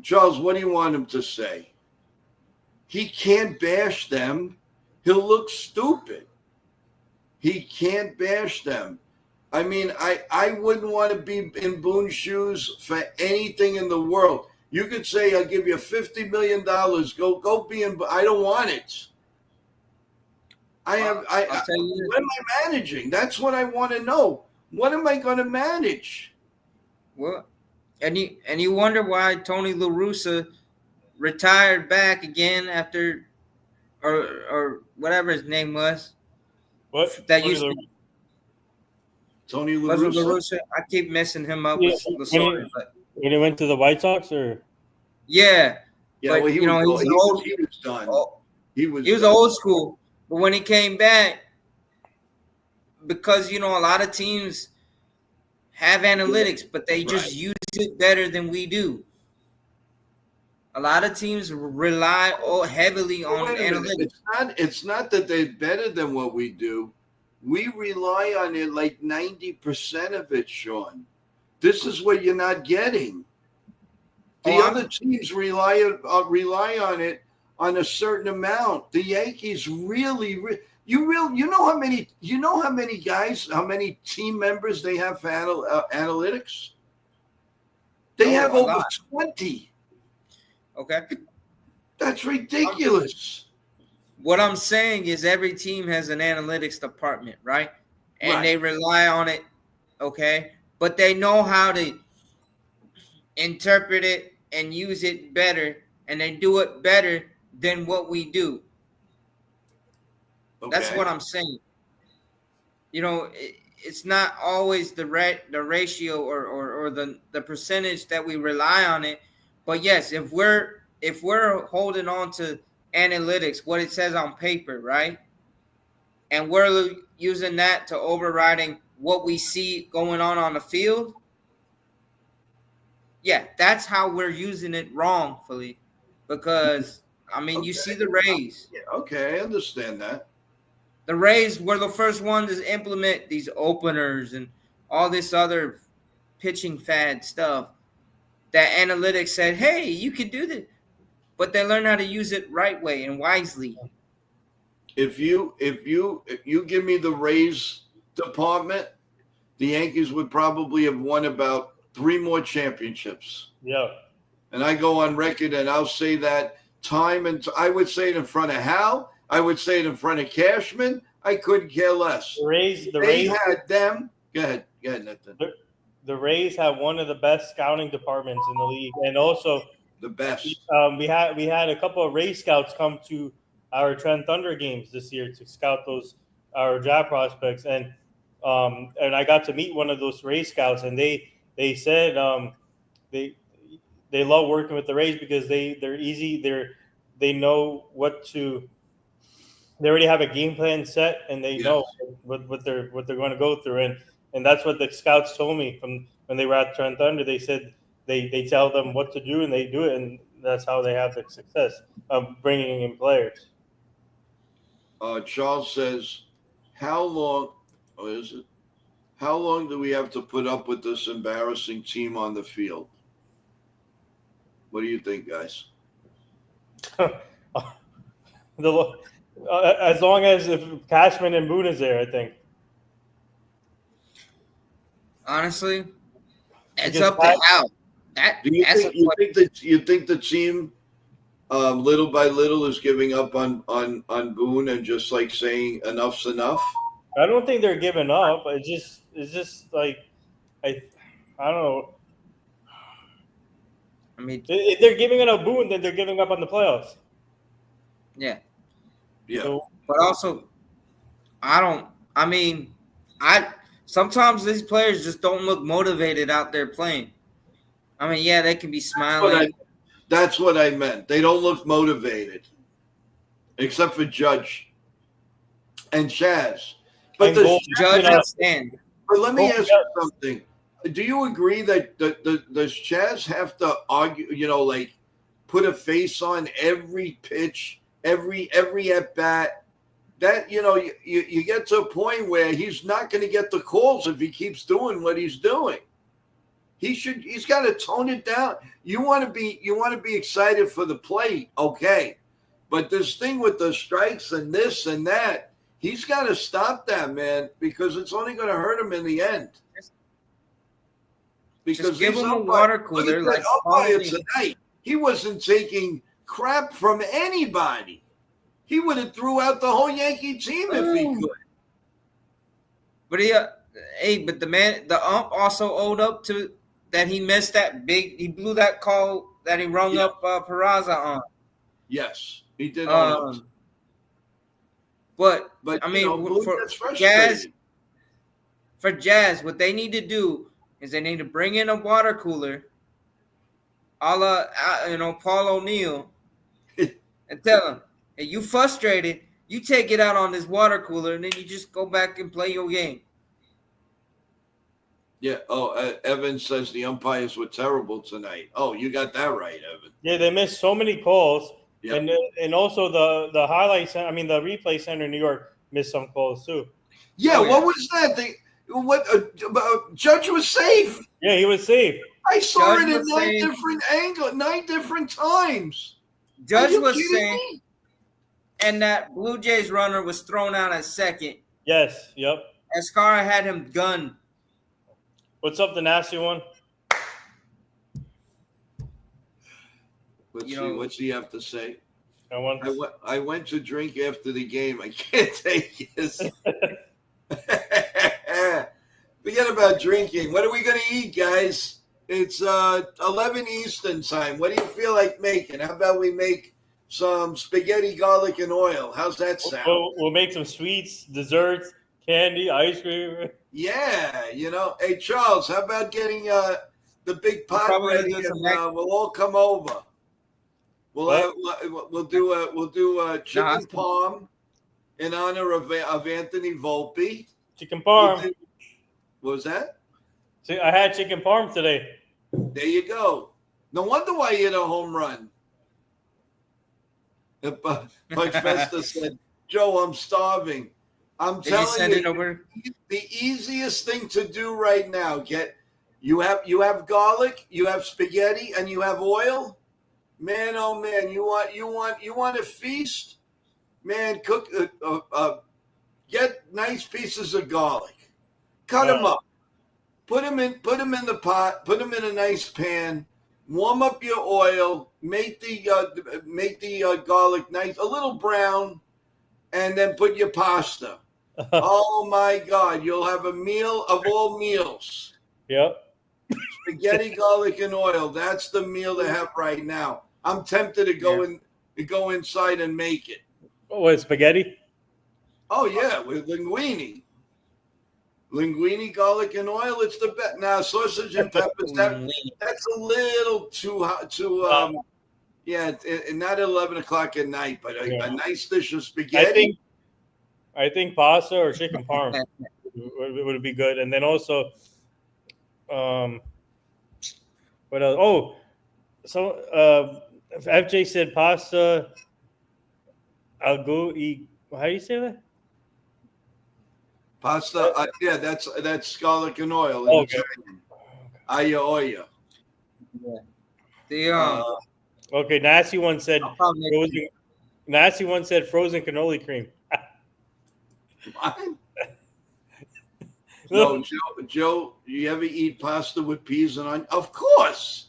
Charles, what do you want him to say? He can't bash them. He'll look stupid. He can't bash them. I mean, I wouldn't want to be in Boone's shoes for anything in the world. You could say, I'll give you $50 million. Go be in. I don't want it. What am I managing? That's what I want to know. What am I going to manage? Well, and you wonder why Tony La Russa retired back again after, or whatever his name was. What? That used to. Tony La Russa. I keep messing him up with the story. When he went to the White Sox, or yeah, but, well, he was done. He was old school. But when he came back, because a lot of teams have analytics, but they just use it better than we do. A lot of teams rely heavily on analytics. It's not that they're better than what we do. We rely on it like 90% of it, Sean. This is what you're not getting. The other teams rely on it on a certain amount. The Yankees really you know how many guys, how many team members they have for analytics? They have over 20. Okay. That's ridiculous. What I'm saying is every team has an analytics department, right? And they rely on it, okay? But they know how to interpret it and use it better, and they do it better than what we do. Okay. That's what I'm saying. It's not always the ratio or the percentage that we rely on it. But yes, if we're holding on to analytics, what it says on paper, right? And we're using that to overriding what we see going on the field. Yeah, that's how we're using it wrongfully. Because, you see the Rays. Yeah, okay, I understand that. The Rays were the first ones to implement these openers and all this other pitching fad stuff. That analytics said, hey, you can do this. But they learn how to use it right way and wisely. If you give me the Rays department, the Yankees would probably have won about 3 more championships. Yeah. And I go on record and I'll say that time, and I would say it in front of Hal. I would say it in front of Cashman. I couldn't care less. The Rays had them. Go ahead, Nathan. The Rays have one of the best scouting departments in the league, and also the best. We had a couple of Rays scouts come to our Trent Thunder games this year to scout our draft prospects, and I got to meet one of those Rays scouts, and they said they love working with the Rays because they're easy. They know what to. They already have a game plan set, and they know what they're going to go through, and that's what the scouts told me from when they were at Trent Thunder. They said they tell them what to do, and they do it, and that's how they have the success of bringing in players. Charles says, how long do we have to put up with this embarrassing team on the field? What do you think, guys? As long as if Cashman and Boone is there, I think. Honestly, it's up to Al. You think the team little by little is giving up on Boone and just like saying enough's enough? I don't think they're giving up. It's just like I don't know. I mean, If they're giving it up Boone, then they're giving up on the playoffs. yeah. Yeah. So, But also, I sometimes these players just don't look motivated out there playing. I mean, yeah, they can be smiling. That's what I meant. They don't look motivated, except for Judge and Chaz. But And Gold. Judge and Stan. But let me Gold, ask you something. Do you agree that does Chaz have to argue? Like put a face on every pitch, every at bat. That you get to a point where he's not going to get the calls if he keeps doing what he's doing. He's got to tone it down. You want to be excited for the plate, okay? But this thing with the strikes and this and that, he's got to stop that, man, because it's only going to hurt him in the end. Because just give him a water cooler like tonight. He wasn't taking crap from anybody. He would have threw out the whole Yankee team if he could. But but the ump also owed up to that. He missed he blew that call that he rung up Peraza on. Yes, he did. But I mean, for Jazz, what they need to do is they need to bring in a water cooler, a la Paul O'Neill, and tell him, hey, you frustrated, you take it out on this water cooler, and then you just go back and play your game. Yeah. Evan says the umpires were terrible tonight. Oh, you got that right, Evan. Yeah, they missed so many calls, Yep. and also the highlights. I mean, the replay center in New York missed some calls too. Yeah. What was that? Judge was safe. Yeah, he was safe. I saw Judge it in was 9 safe. different angles, 9 different times. Judge Are you was kidding saying, me? and that Blue Jays runner was thrown out at second. Yes. Yep. Escara had him gunned. What's up, the nasty one? Let's see. What's he have to say? I I went to drink after the game. I can't take this. Forget about drinking. What are we going to eat, guys? It's 11 Eastern time. What do you feel like making? How about we make some spaghetti, garlic, and oil? How's that sound? We'll make some sweets, desserts, candy, ice cream. Yeah, Hey, Charles, how about getting the big pot probably ready do and some we'll all come over. We'll do chicken parm in honor of Anthony Volpe. Chicken parm. What was that? See, I had chicken parm today. There you go. No wonder why you hit a home run. Mike Festa said, Joe, I'm starving. I'm telling you, the easiest thing to do right now, you have garlic, you have spaghetti, and you have oil. Man, oh man, you want a feast? Man, cook get nice pieces of garlic. Cut them up. Put them in the pot. Put them in a nice pan. Warm up your oil. Make the garlic nice, a little brown, and then put your pasta. Oh my God! You'll have a meal of all meals. Yep. Spaghetti, garlic, and oil. That's the meal to have right now. I'm tempted to go inside and make it. What, spaghetti? Oh yeah, with linguine. Linguine, garlic, and oil. It's the best. Now sausage and peppers. That's a little too hot. Not at 11 o'clock at night, but a nice dish of spaghetti. I think pasta or chicken parm would be good, and then also, what else? Oh, so FJ said pasta. I'll go eat. How do you say that? Pasta. That's garlic and oil. Okay. Aya oya. Yeah. Okay. Nasty one said frozen cannoli cream. No, Joe, you ever eat pasta with peas and onions? Of course.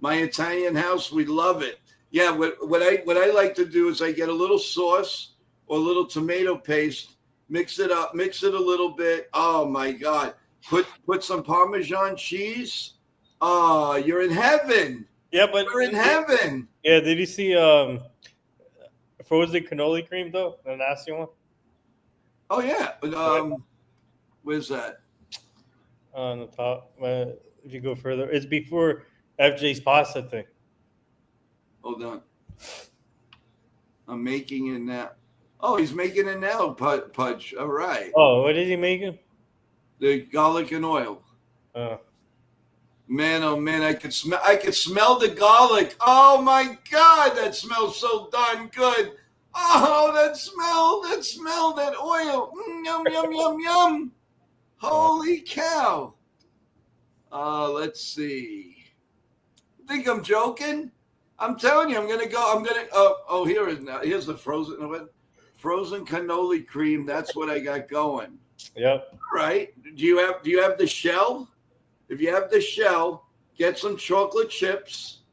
My Italian house, we love it. Yeah, what I like to do is I get a little sauce or a little tomato paste, mix it up, mix it a little bit. Oh my God. Put some Parmesan cheese. Oh, you're in heaven. Yeah, but You're in heaven. yeah, did you see frozen cannoli cream though? The nasty one? Oh yeah. Where's that? On the top. If you go further, it's before FJ's pasta thing. Hold on. I'm making it now. Oh, he's making it now, Pudge. All right. Oh, what is he making? The garlic and oil. Man, oh man, I could smell the garlic. Oh my God, that smells so darn good. Oh, that smell, that oil. Yum, yum, yum, yum. Holy cow. Let's see. Think I'm joking? I'm telling you, here's the frozen cannoli cream. That's what I got going. Yep. All right. Do you have the shell? If you have the shell, get some chocolate chips.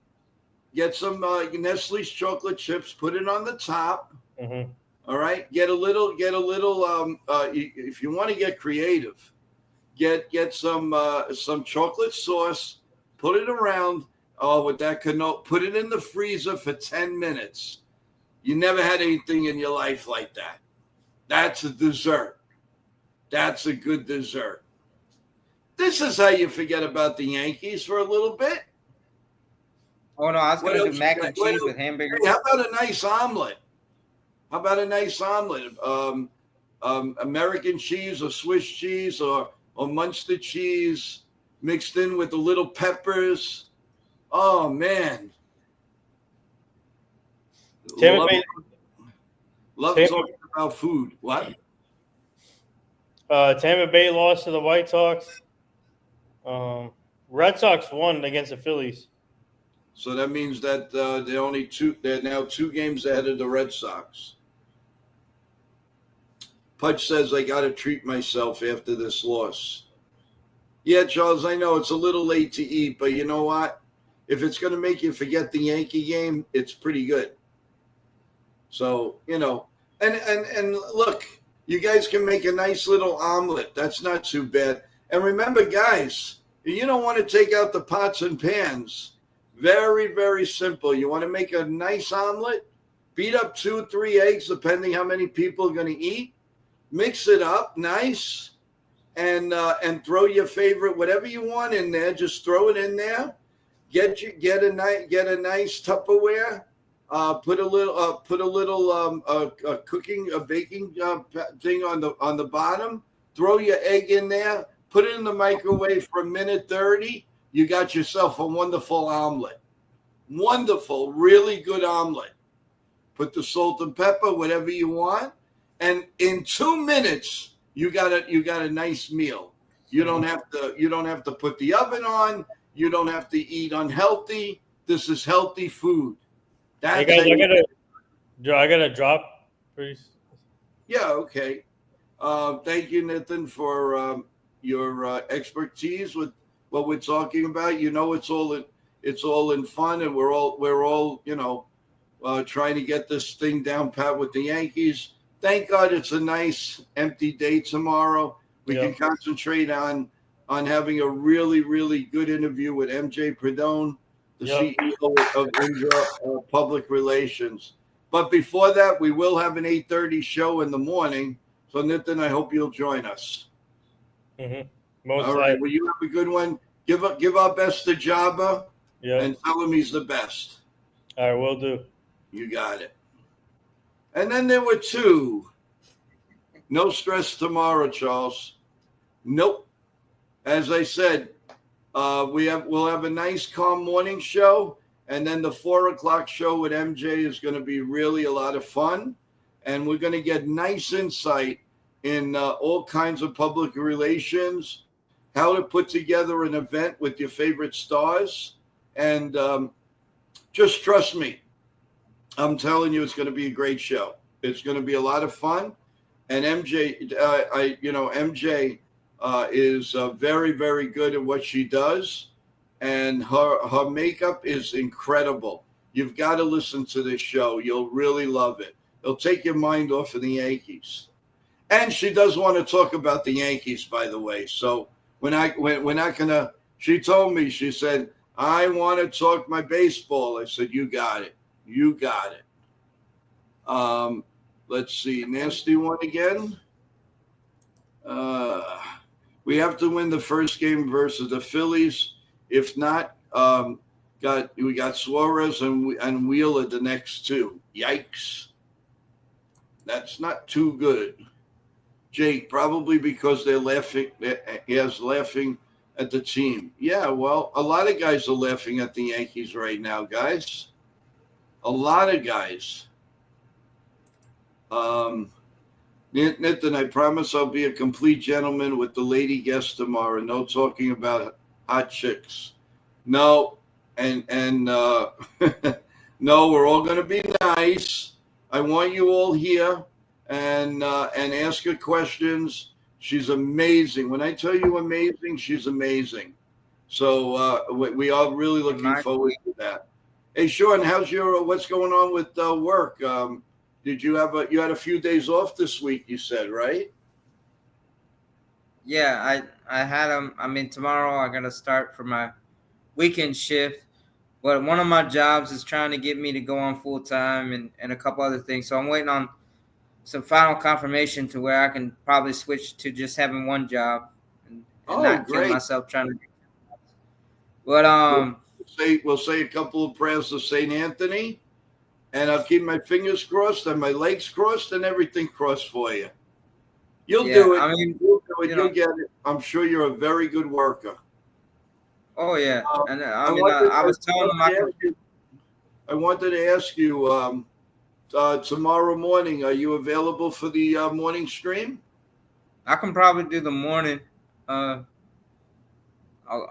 Get some Nestle's chocolate chips. Put it on the top. Mm-hmm. All right. Get a little. If you want to get creative, get some chocolate sauce. Put it around. Oh, with that cannoli, put it in the freezer for 10 minutes. You never had anything in your life like that. That's a dessert. That's a good dessert. This is how you forget about the Yankees for a little bit. Oh no, I was going to do mac and cheese with hamburger. Hey, how about a nice omelet? American cheese or Swiss cheese or Munster cheese mixed in with the little peppers. Oh man. Love talking about food. What? Tampa Bay lost to the White Sox. Red Sox won against the Phillies. So that means that they're now 2 games ahead of the Red Sox. Pudge says I got to treat myself after this loss. Yeah, Charles, I know it's a little late to eat, but you know what? If it's going to make you forget the Yankee game, it's pretty good. So, and look, you guys can make a nice little omelet. That's not too bad. And remember, guys, you don't want to take out the pots and pans. Very, very simple. You want to make a nice omelet, beat up 2 or 3 eggs, depending how many people are going to eat. Mix it up nice, and throw your favorite, whatever you want in there. Just throw it in there. Get a nice Tupperware. Put a little baking thing on the bottom. Throw your egg in there. Put it in the microwave for 1:30. You got yourself a wonderful omelet. Wonderful, really good omelet. Put the salt and pepper, whatever you want, and in 2 minutes you got a nice meal. You don't have to put the oven on. You don't have to eat unhealthy. This is healthy food. Hey guys, I gotta drop, please. Yeah, okay. Thank you, Nathan, for your expertise with what we're talking about. It's all in fun, and we're all trying to get this thing down pat with the Yankees. Thank God it's a nice empty day tomorrow. We can concentrate on having a really, really good interview with MJ Perdone, the CEO of Indra Public Relations. But before that, we will have an 8:30 show in the morning. So, Nitin, I hope you'll join us. Mm-hmm. All right. Well, you have a good one. Give our best to Jabba and tell him he's the best. All right, will do. You got it. And then there were 2. No stress tomorrow, Charles. Nope. As I said, we'll have a nice, calm morning show, and then the 4:00 show with MJ is going to be really a lot of fun, and we're going to get nice insight in all kinds of public relations, how to put together an event with your favorite stars, and just trust me. I'm telling you, it's going to be a great show. It's going to be a lot of fun, and MJ, MJ. Is very, very good at what she does, and her makeup is incredible. You've got to listen to this show. You'll really love it. It'll take your mind off of the Yankees. And she does want to talk about the Yankees, by the way. So we're not gonna. She told me, she said, I want to talk my baseball. I said, you got it. You got it. Let's see. Nasty one again. We have to win the first game versus the Phillies. If not, we got Suarez and Wheeler the next two. Yikes. That's not too good. Jake, probably because they're laughing. He is laughing at the team. Yeah, well, a lot of guys are laughing at the Yankees right now, guys. A lot of guys. Nitin, I promise I'll be a complete gentleman with the lady guest tomorrow. No talking about hot chicks. No, and no, we're all going to be nice. I want you all here and ask her questions. She's amazing. When I tell you amazing, she's amazing. So we are really looking forward to that. Hey, Sean, what's going on with work? Did you had a few days off this week? You said, right? Yeah, I had them. I mean, tomorrow I'm gonna start for my weekend shift. But one of my jobs is trying to get me to go on full time and a couple other things. So I'm waiting on some final confirmation to where I can probably switch to just having one job and not kill myself trying to. But we'll say a couple of prayers to St. Anthony, and I'll keep my fingers crossed and my legs crossed and everything crossed for you. You'll do it. I mean, you'll do it. You'll get it. I'm sure you're a very good worker. Oh yeah, and I was telling them I wanted to ask you tomorrow morning. Are you available for the morning stream? I can probably do the morning. I'll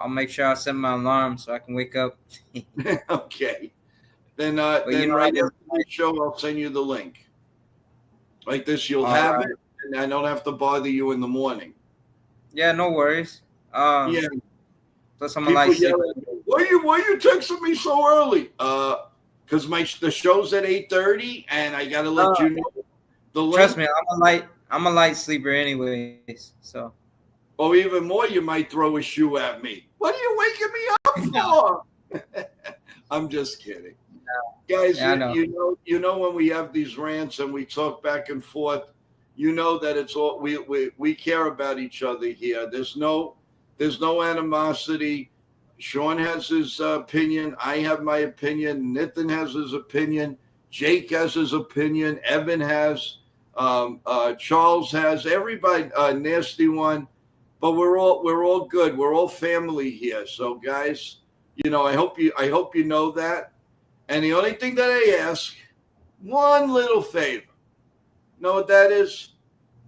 make sure I set my alarm so I can wake up. Okay. Then right after the show, I'll send you the link. Like this, you'll have it, and I don't have to bother you in the morning. Yeah, no worries. Yeah. Plus, I'm like, why you texting me so early? Because the show's at 8:30, and I gotta let you know. Trust me, I'm a light sleeper, anyways. So. Or even more, you might throw a shoe at me. What are you waking me up for? I'm just kidding, guys. Yeah, you know when we have these rants and we talk back and forth, you know that it's all we care about each other here. There's no animosity. Sean has his opinion. I have my opinion. Nitin has his opinion. Jake has his opinion. Evan has. Charles has. Everybody. Nasty one. But we're all good. We're all family here. So guys, I hope you know that. And the only thing that I ask, one little favor. Know what that is?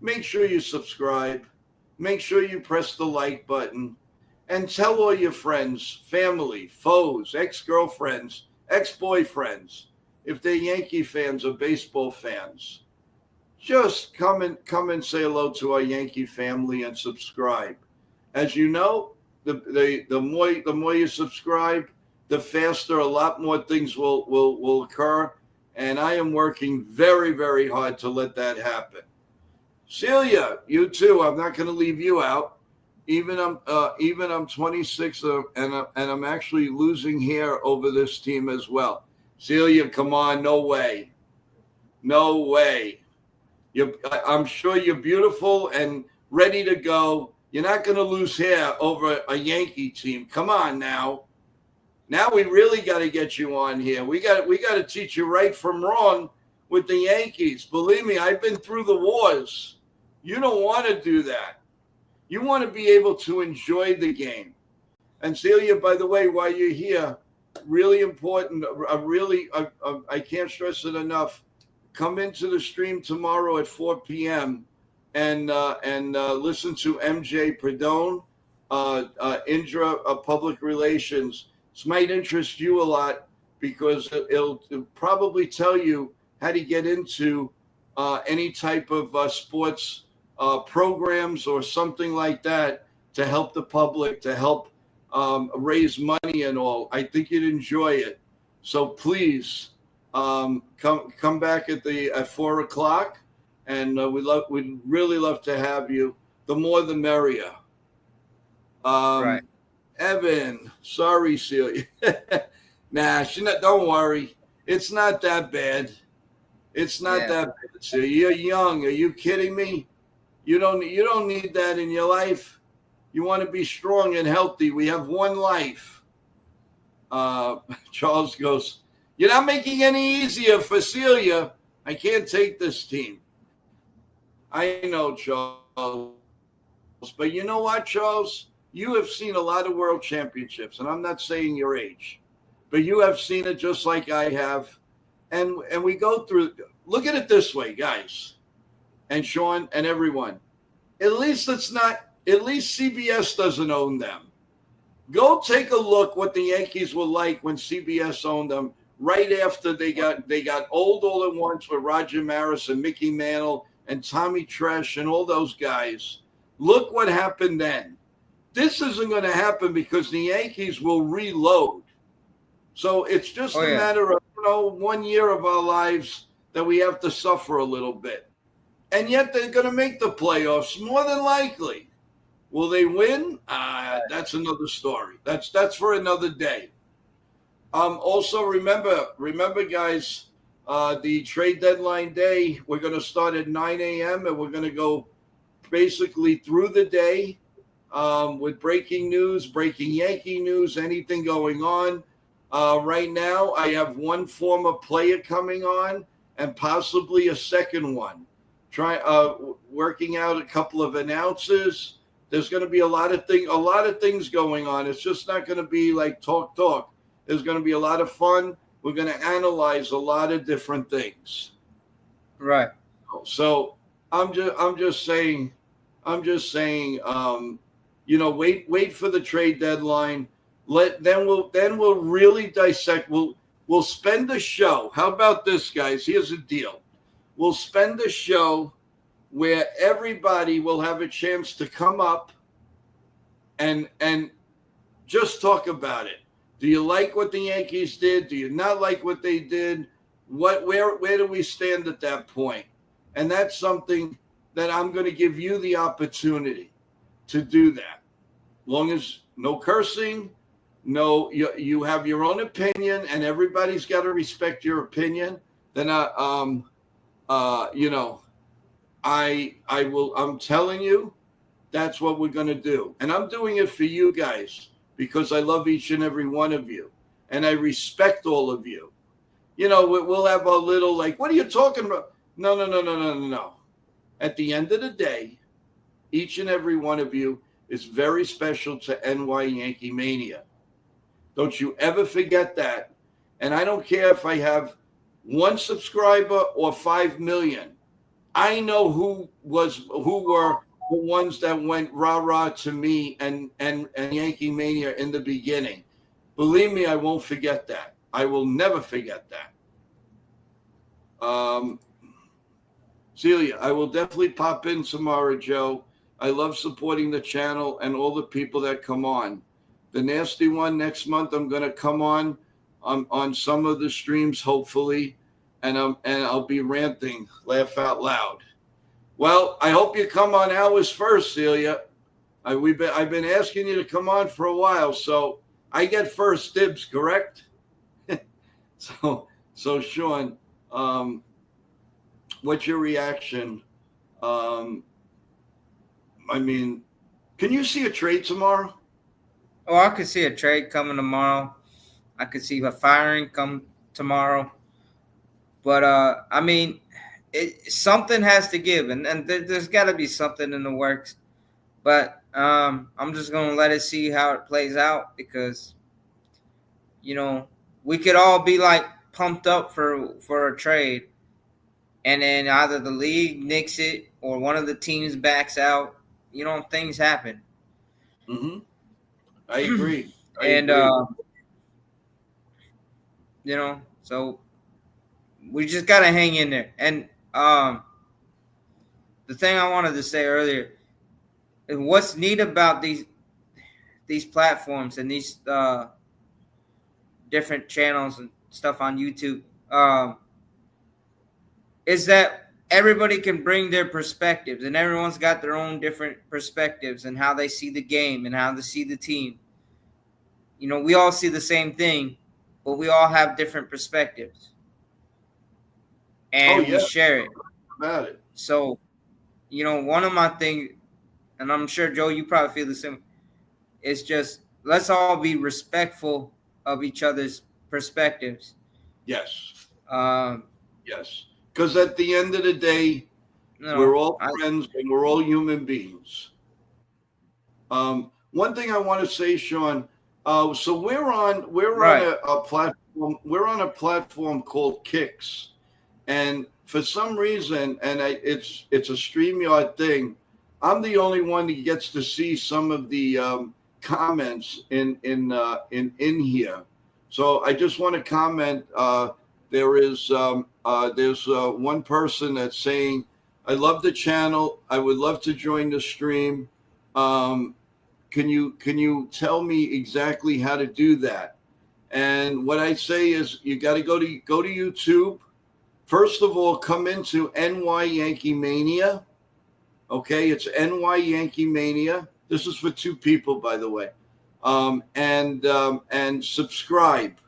Make sure you subscribe. Make sure you press the like button. And tell all your friends, family, foes, ex-girlfriends, ex-boyfriends, if they're Yankee fans or baseball fans, just come and say hello to our Yankee family and subscribe. As you know, the more you subscribe, the faster a lot more things will occur. And I am working very, very hard to let that happen. Celia, you too. I'm not going to leave you out. Even I'm 26 and I'm actually losing hair over this team as well. Celia, come on, no way. I'm sure you're beautiful and ready to go. You're not going to lose hair over a Yankee team. Come on now. Now we really got to get you on here. We got to teach you right from wrong with the Yankees. Believe me, I've been through the wars. You don't want to do that. You want to be able to enjoy the game. And Celia, by the way, while you're here, really important, I can't stress it enough. Come into the stream tomorrow at 4 p.m. and listen to MJ Perdone, Indra Public Relations. This might interest you a lot because it'll probably tell you how to get into any type of sports programs or something like that to help the public, to help raise money and all. I think you'd enjoy it. So please come back at 4:00, and we'd really love to have you. The more the merrier. Right. Evan, sorry, Celia. Nah, don't worry. It's not that bad. It's not that bad, Celia. You're young. Are you kidding me? You don't need that in your life. You want to be strong and healthy. We have one life. Charles goes, you're not making any easier for Celia. I can't take this team. I know, Charles. But you know what, Charles? You have seen a lot of world championships, and I'm not saying your age, but you have seen it just like I have. And we go through, look at it this way, guys, and Sean and everyone. At least CBS doesn't own them. Go take a look what the Yankees were like when CBS owned them right after they got old all at once with Roger Maris and Mickey Mantle and Tommy Tresh and all those guys. Look what happened then. This isn't going to happen because the Yankees will reload. So it's just a matter of 1 year of our lives that we have to suffer a little bit. And yet they're going to make the playoffs more than likely. Will they win? That's another story. That's for another day. Also remember, guys, the trade deadline day, we're going to start at 9 a.m. and we're going to go basically through the day with breaking news, breaking Yankee news, anything going on. Right now, I have one former player coming on and possibly a second one. Working out a couple of announcers. There's going to be a lot of things going on. It's just not going to be like talk. There's going to be a lot of fun. We're going to analyze a lot of different things. Right. So I'm just saying. Wait for the trade deadline. Then we'll really dissect. We'll spend a show. How about this, guys? Here's a deal. We'll spend a show where everybody will have a chance to come up and just talk about it. Do you like what the Yankees did? Do you not like what they did? Where do we stand at that point? And that's something that I'm going to give you the opportunity to do that. Long as no cursing, no, you have your own opinion, and everybody's got to respect your opinion. Then I'm telling you, that's what we're going to do. And I'm doing it for you guys because I love each and every one of you. And I respect all of you. We'll have a little what are you talking about? No. At the end of the day, each and every one of you is very special to NY Yankee Mania. Don't you ever forget that. And I don't care if I have 1 subscriber or 5 million. I know who were the ones that went rah-rah to me and Yankee Mania in the beginning. Believe me, I won't forget that. I will never forget that. Celia, I will definitely pop in tomorrow, Joe. I love supporting the channel and all the people that come on. The Nasty One next month, I'm going to come on some of the streams, hopefully, and I'll be ranting, laugh out loud. Well, I hope you come on ours first, Celia. I've been asking you to come on for a while, so I get first dibs, correct? So Sean, what's your reaction? Can you see a trade tomorrow? Oh, I could see a trade coming tomorrow. I could see a firing come tomorrow. But, something has to give, and there's got to be something in the works. But I'm just going to let it see how it plays out because, we could all be, pumped up for a trade, and then either the league nicks it or one of the teams backs out. Things happen. Mm-hmm. I agree. So we just got to hang in there. And the thing I wanted to say earlier is what's neat about these platforms and these different channels and stuff on YouTube, is that everybody can bring their perspectives, and everyone's got their own different perspectives and how they see the game and how they see the team. You know, we all see the same thing, but we all have different perspectives, and we share it. About it. So, you know, one of my things, and I'm sure, Joe, you probably feel the same, is just let's all be respectful of each other's perspectives. Yes. Um, Yes. Because at the end of the day, we're all friends and we're all human beings. One thing I want to say, Sean, so we're on a platform. We're on a platform called Kicks, and for some reason, and it's a StreamYard thing. I'm the only one that gets to see some of the comments in here. So I just want to comment. There's one person that's saying, "I love the channel. I would love to join the stream. Can you tell me exactly how to do that?" And what I say is, you got to go to YouTube. First of all, come into NY Yankee Mania. Okay, it's NY Yankee Mania. This is for 2 people, by the way. And subscribe.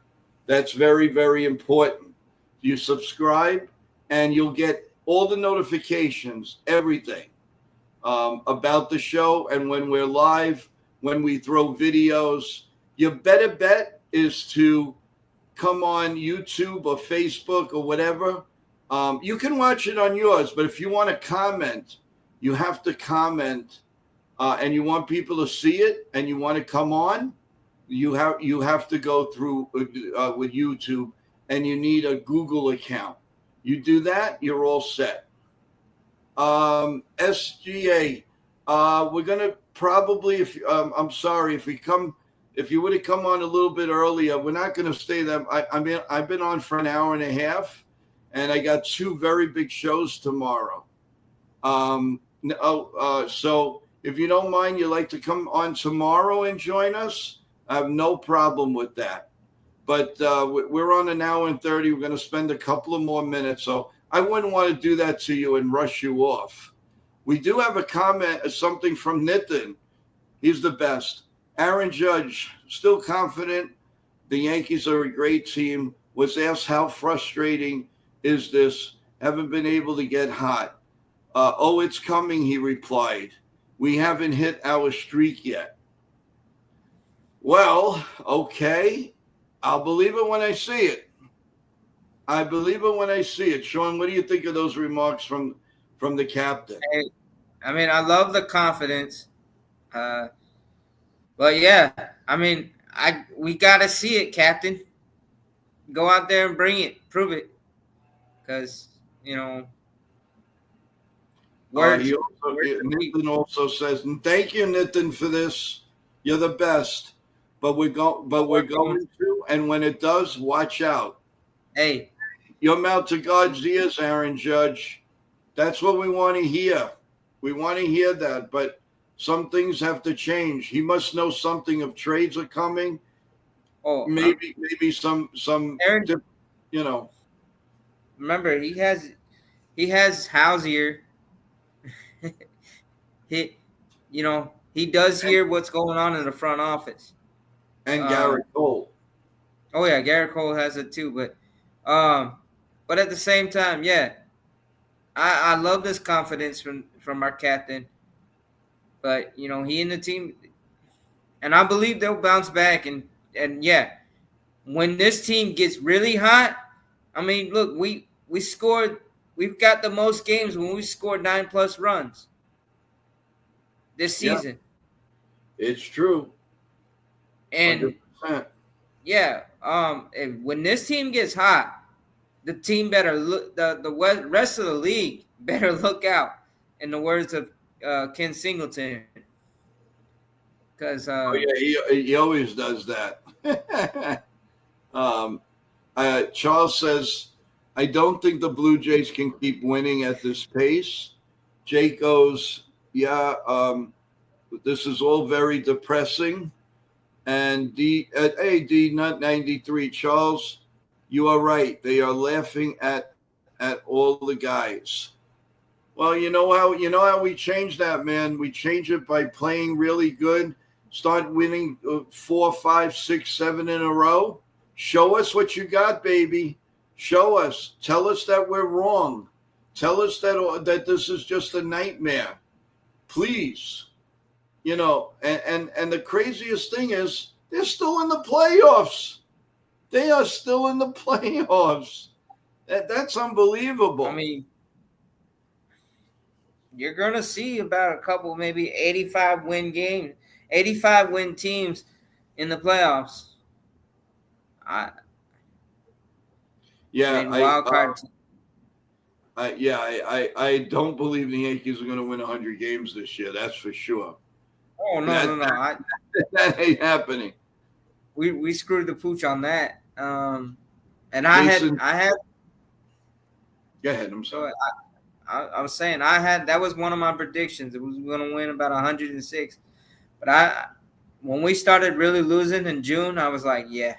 That's very, very important. You subscribe, and you'll get all the notifications, everything about the show, and when we're live, when we throw videos. Your better bet is to come on YouTube or Facebook or whatever. You can watch it on yours, but if you want to comment, you have to comment, and you want people to see it, and you want to come on, you have to go through with YouTube, and you need a Google account. You do that, you're all set. SGA, we're gonna probably, I'm sorry if you would have come on a little bit earlier. We're not gonna stay there. I've been on for an hour and a half, and I got 2 very big shows tomorrow. So if you don't mind, you'd like to come on tomorrow and join us, I have no problem with that. But we're on an hour and 30. We're going to spend a couple of more minutes. So I wouldn't want to do that to you and rush you off. We do have a comment, something from Nitin. He's the best. Aaron Judge, still confident. The Yankees are a great team. Was asked how frustrating is this? Haven't been able to get hot. Oh, it's coming, he replied. We haven't hit our streak yet. Well, okay. I'll believe it when I see it. I believe it when I see it. Sean, what do you think of those remarks from the captain? I mean, I love the confidence. But yeah, I mean, we got to see it, Captain. Go out there and bring it. Prove it. Because, you know, Nitin also says, and thank you, Nitin, for this. You're the best. But we're going to, and when it does, watch out. Hey. Your mouth to God's ears, Aaron Judge. That's what we want to hear. We want to hear that, but some things have to change. He must know something of trades are coming. Oh, maybe some Aaron, you know. Remember, he has Housier. He does hear what's going on in the front office. And Garrett Cole. Oh yeah, Garrett Cole has it too, but at the same time, yeah, I love this confidence from our captain. But he and the team, and I believe they'll bounce back. And yeah, when this team gets really hot, I mean, look, we've got the most games when we scored 9+ runs this season. Yeah, it's true. And 100%. Yeah, when this team gets hot, the team better look. The rest of the league better look out. In the words of Ken Singleton, because he always does that. Charles says, I don't think the Blue Jays can keep winning at this pace. Jake goes, this is all very depressing. And D not 93, Charles, You are right. They are laughing at all the guys. Well, you know how we change that, man. We change it by playing really good. Start winning 4, 5, 6, 7 in a row. Show us what you got, baby. Show us. Tell us that we're wrong. Tell us that this is just a nightmare. Please. And the craziest thing is they're still in the playoffs. They are still in the playoffs. That's unbelievable. I mean, you're gonna see about a couple, maybe 85 win teams in the playoffs. I mean, wild card. I don't believe the Yankees are going to win 100 games this year. That's for sure. Oh no. That ain't happening. We screwed the pooch on that. And Jason, I had. Go ahead. I'm sorry. I was saying that was one of my predictions. It was going to win about 106, but when we started really losing in June, I was like, yeah.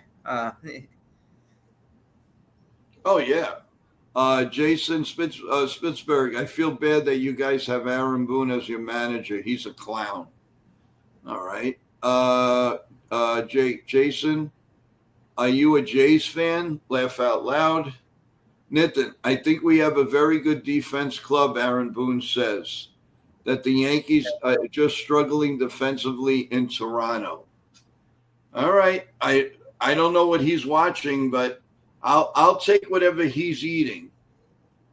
Oh yeah. Jason Spitzberg, I feel bad that you guys have Aaron Boone as your manager. He's a clown. All right. Jason, are you a Jays fan? Laugh out loud. Nitin, I think we have a very good defense club, Aaron Boone says. That the Yankees are just struggling defensively in Toronto. All right. I don't know what he's watching, but I'll take whatever he's eating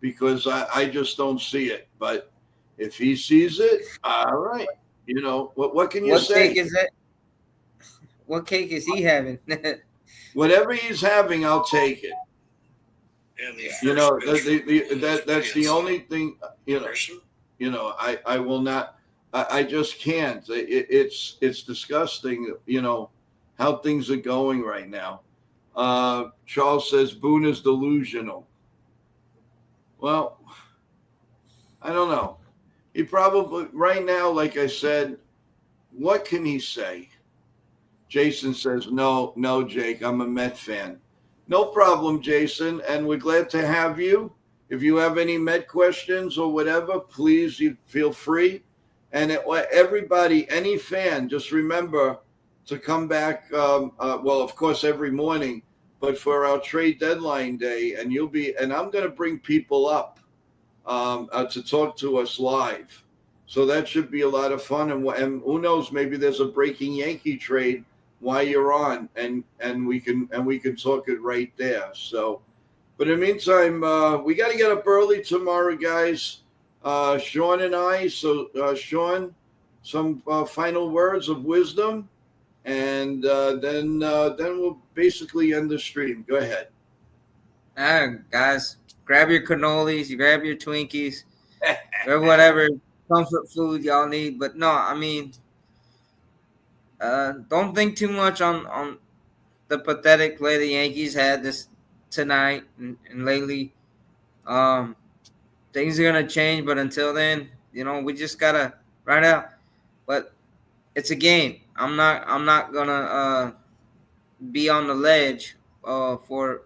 because I just don't see it. But if he sees it, all right. What can you say? What cake is that? What cake is he having? Whatever he's having, I'll take it. That's the only thing. I will not. I just can't. It's disgusting. How things are going right now. Charles says Boone is delusional. Well, I don't know. He probably right now, like I said, what can he say? Jason says, no, Jake, I'm a Met fan. No problem, Jason, and we're glad to have you. If you have any Met questions or whatever, please, you feel free. And everybody, any fan, just remember to come back, of course, every morning, but for our trade deadline day, and I'm going to bring people up to talk to us live. So that should be a lot of fun. And who knows, maybe there's a breaking Yankee trade while you're on, and we can talk it right there. So, but in the meantime, we got to get up early tomorrow, guys. Sean and I. So, Sean, some final words of wisdom, and then we'll basically end the stream. Go ahead. Guys, grab your cannolis, you grab your Twinkies, or whatever comfort food y'all need. But no, I mean, don't think too much on the pathetic play the Yankees had this tonight and lately. Things are gonna change, but until then, we just gotta ride out. But it's a game. I'm not gonna be on the ledge for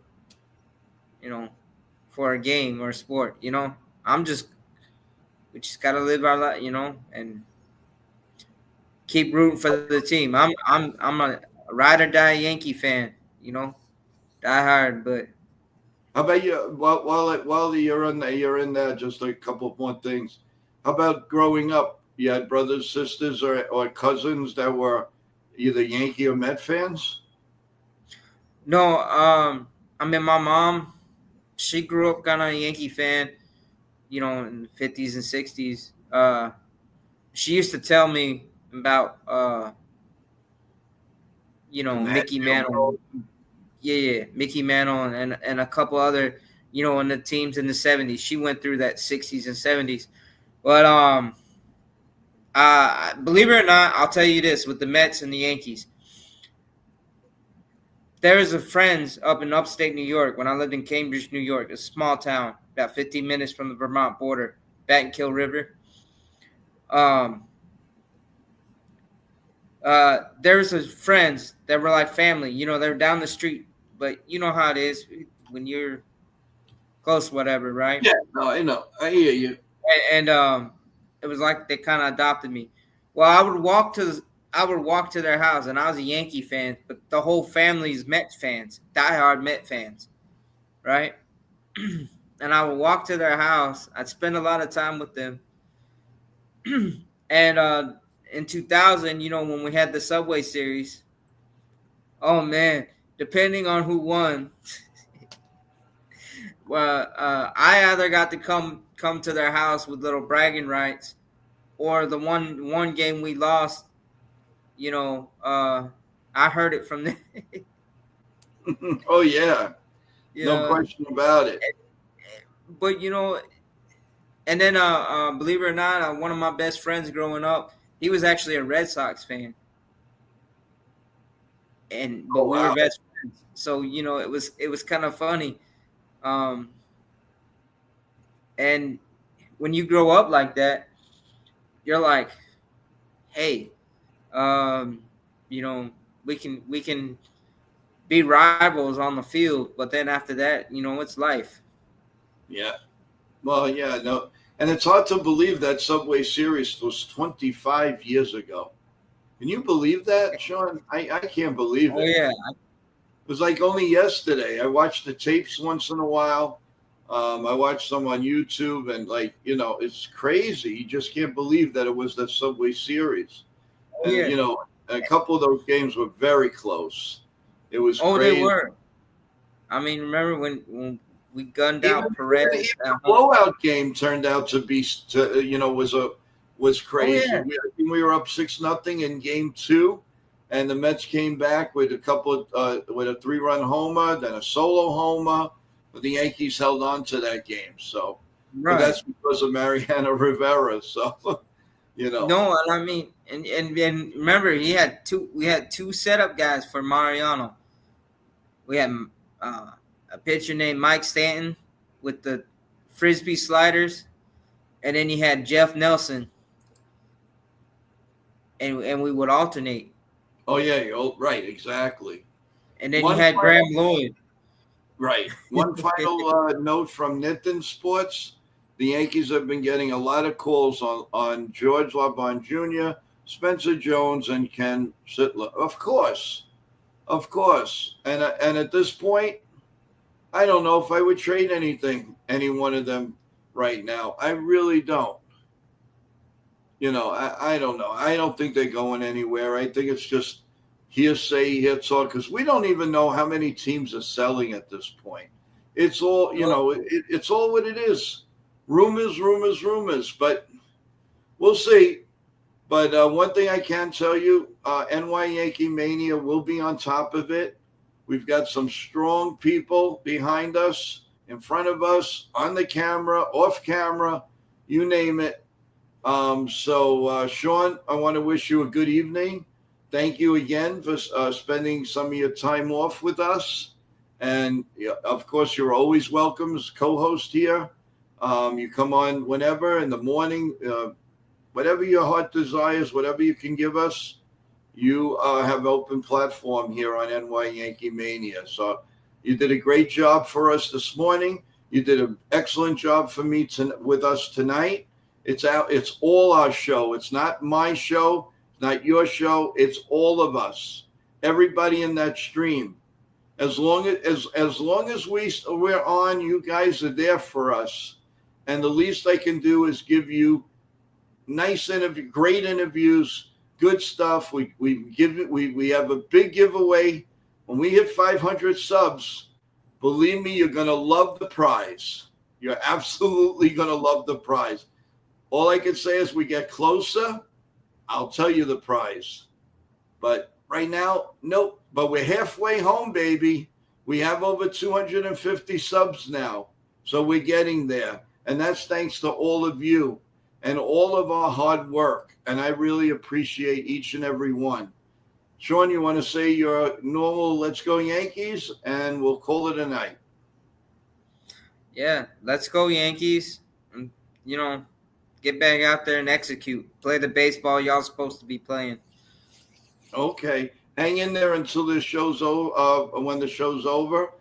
a game or a sport. We just gotta live our life, and keep rooting for the team. I'm a ride or die Yankee fan, die hard. But how about you? While you're in there, just a couple more things. How about growing up? You had brothers, sisters, or cousins that were either Yankee or Met fans? No, I mean my mom, she grew up kind of a Yankee fan, in the 50s and 60s. She used to tell me about Mickey Mantle. Yeah, Mickey Mantle and a couple other, in the teams in the 70s. She went through that 60s and 70s. But believe it or not, I'll tell you this, with the Mets and the Yankees. There is a friends up in upstate New York when I lived in Cambridge, New York, a small town, about 15 minutes from the Vermont border, Battenkill River. There's friends that were like family. They're down the street, but you know how it is. when you're close, whatever, right? Yeah, no, I know. I hear you. And it was like they kind of adopted me. Well, I would walk to their house, and I was a Yankee fan, but the whole family's Mets fans, diehard Met fans, right? And I would walk to their house. I'd spend a lot of time with them. And in 2000, when we had the Subway Series, oh man, depending on who won, well, I either got to come to their house with little bragging rights, or the one game we lost, I heard it from them. Oh yeah, no question about it. But and then believe it or not, one of my best friends growing up, he was actually a Red Sox fan, but we were best friends. So it was kind of funny. And when you grow up like that, you're like, hey, we can be rivals on the field, but then after that, it's life. Yeah. Well, yeah, no. And it's hard to believe that Subway Series was 25 years ago. Can you believe that, Sean? I can't believe it. Oh, yeah. It was like only yesterday. I watched the tapes once in a while. I watched some on YouTube, and it's crazy. You just can't believe that it was the Subway Series. Oh, yeah. And, a couple of those games were very close. It was crazy. They were. I mean, remember when we gunned out Perez? Even the blowout game turned out to be, was crazy. Oh, yeah. We were up 6-0 in game 2, and the Mets came back with a couple of, with a 3-run homer, then a solo homer. But the Yankees held on to that game, so right. That's because of Mariano Rivera. So, No, and I mean, and remember, we had two setup guys for Mariano. We had a pitcher named Mike Stanton with the frisbee sliders, and then you had Jeff Nelson, and we would alternate. Oh yeah, right, exactly. And then you had Graham Lloyd. Right. One final note from Nitin Sports. The Yankees have been getting a lot of calls on George LeBron Jr., Spencer Jones, and Ken Sittler. Of course. And at this point, I don't know if I would trade any one of them right now. I really don't. I don't know. I don't think they're going anywhere. I think it's just hearsay, talk, because we don't even know how many teams are selling at this point. It's all, it's all what it is. Rumors, but we'll see. But one thing I can tell you, NY Yankee Mania will be on top of it. We've got some strong people behind us, in front of us, on the camera, off camera, you name it. So Sean, I want to wish you a good evening. Thank you again for spending some of your time off with us. And of course, you're always welcome as co-host here. You come on whenever in the morning, whatever your heart desires, whatever you can give us, you have open platform here on NY Yankee Mania. So you did a great job for us this morning. You did an excellent job for me with us tonight. It's all our show. It's not my show. Not your show. It's all of us. Everybody in that stream. As long as we're on, you guys are there for us. And the least I can do is give you great interviews, good stuff. We have a big giveaway. When we hit 500 subs, believe me, you're gonna love the prize. You're absolutely gonna love the prize. All I can say is we get closer, I'll tell you the prize. But right now, nope. But we're halfway home, baby. We have over 250 subs now. So we're getting there. And that's thanks to all of you and all of our hard work. And I really appreciate each and every one. Sean, you want to say your normal let's go Yankees, and we'll call it a night. Yeah, let's go Yankees. And, get back out there and execute. Play the baseball y'all supposed to be playing. Okay. Hang in there until this show's over, when the show's over.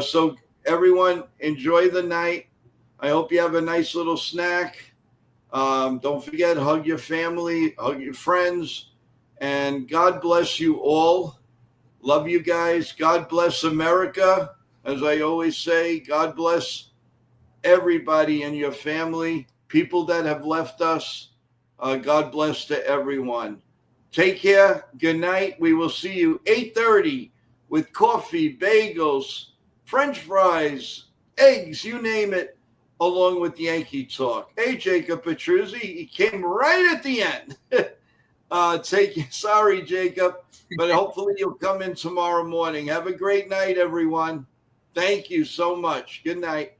So everyone, enjoy the night. I hope you have a nice little snack. Don't forget, hug your family, hug your friends, and God bless you all. Love you guys. God bless America. As I always say, God bless everybody in your family, people that have left us. God bless to everyone. Take care. Good night. We will see you 8:30 with coffee, bagels, French fries, eggs, you name it, along with Yankee Talk. Hey, Jacob Petruzzi, he came right at the end. Sorry, Jacob, but hopefully you'll come in tomorrow morning. Have a great night, everyone. Thank you so much. Good night.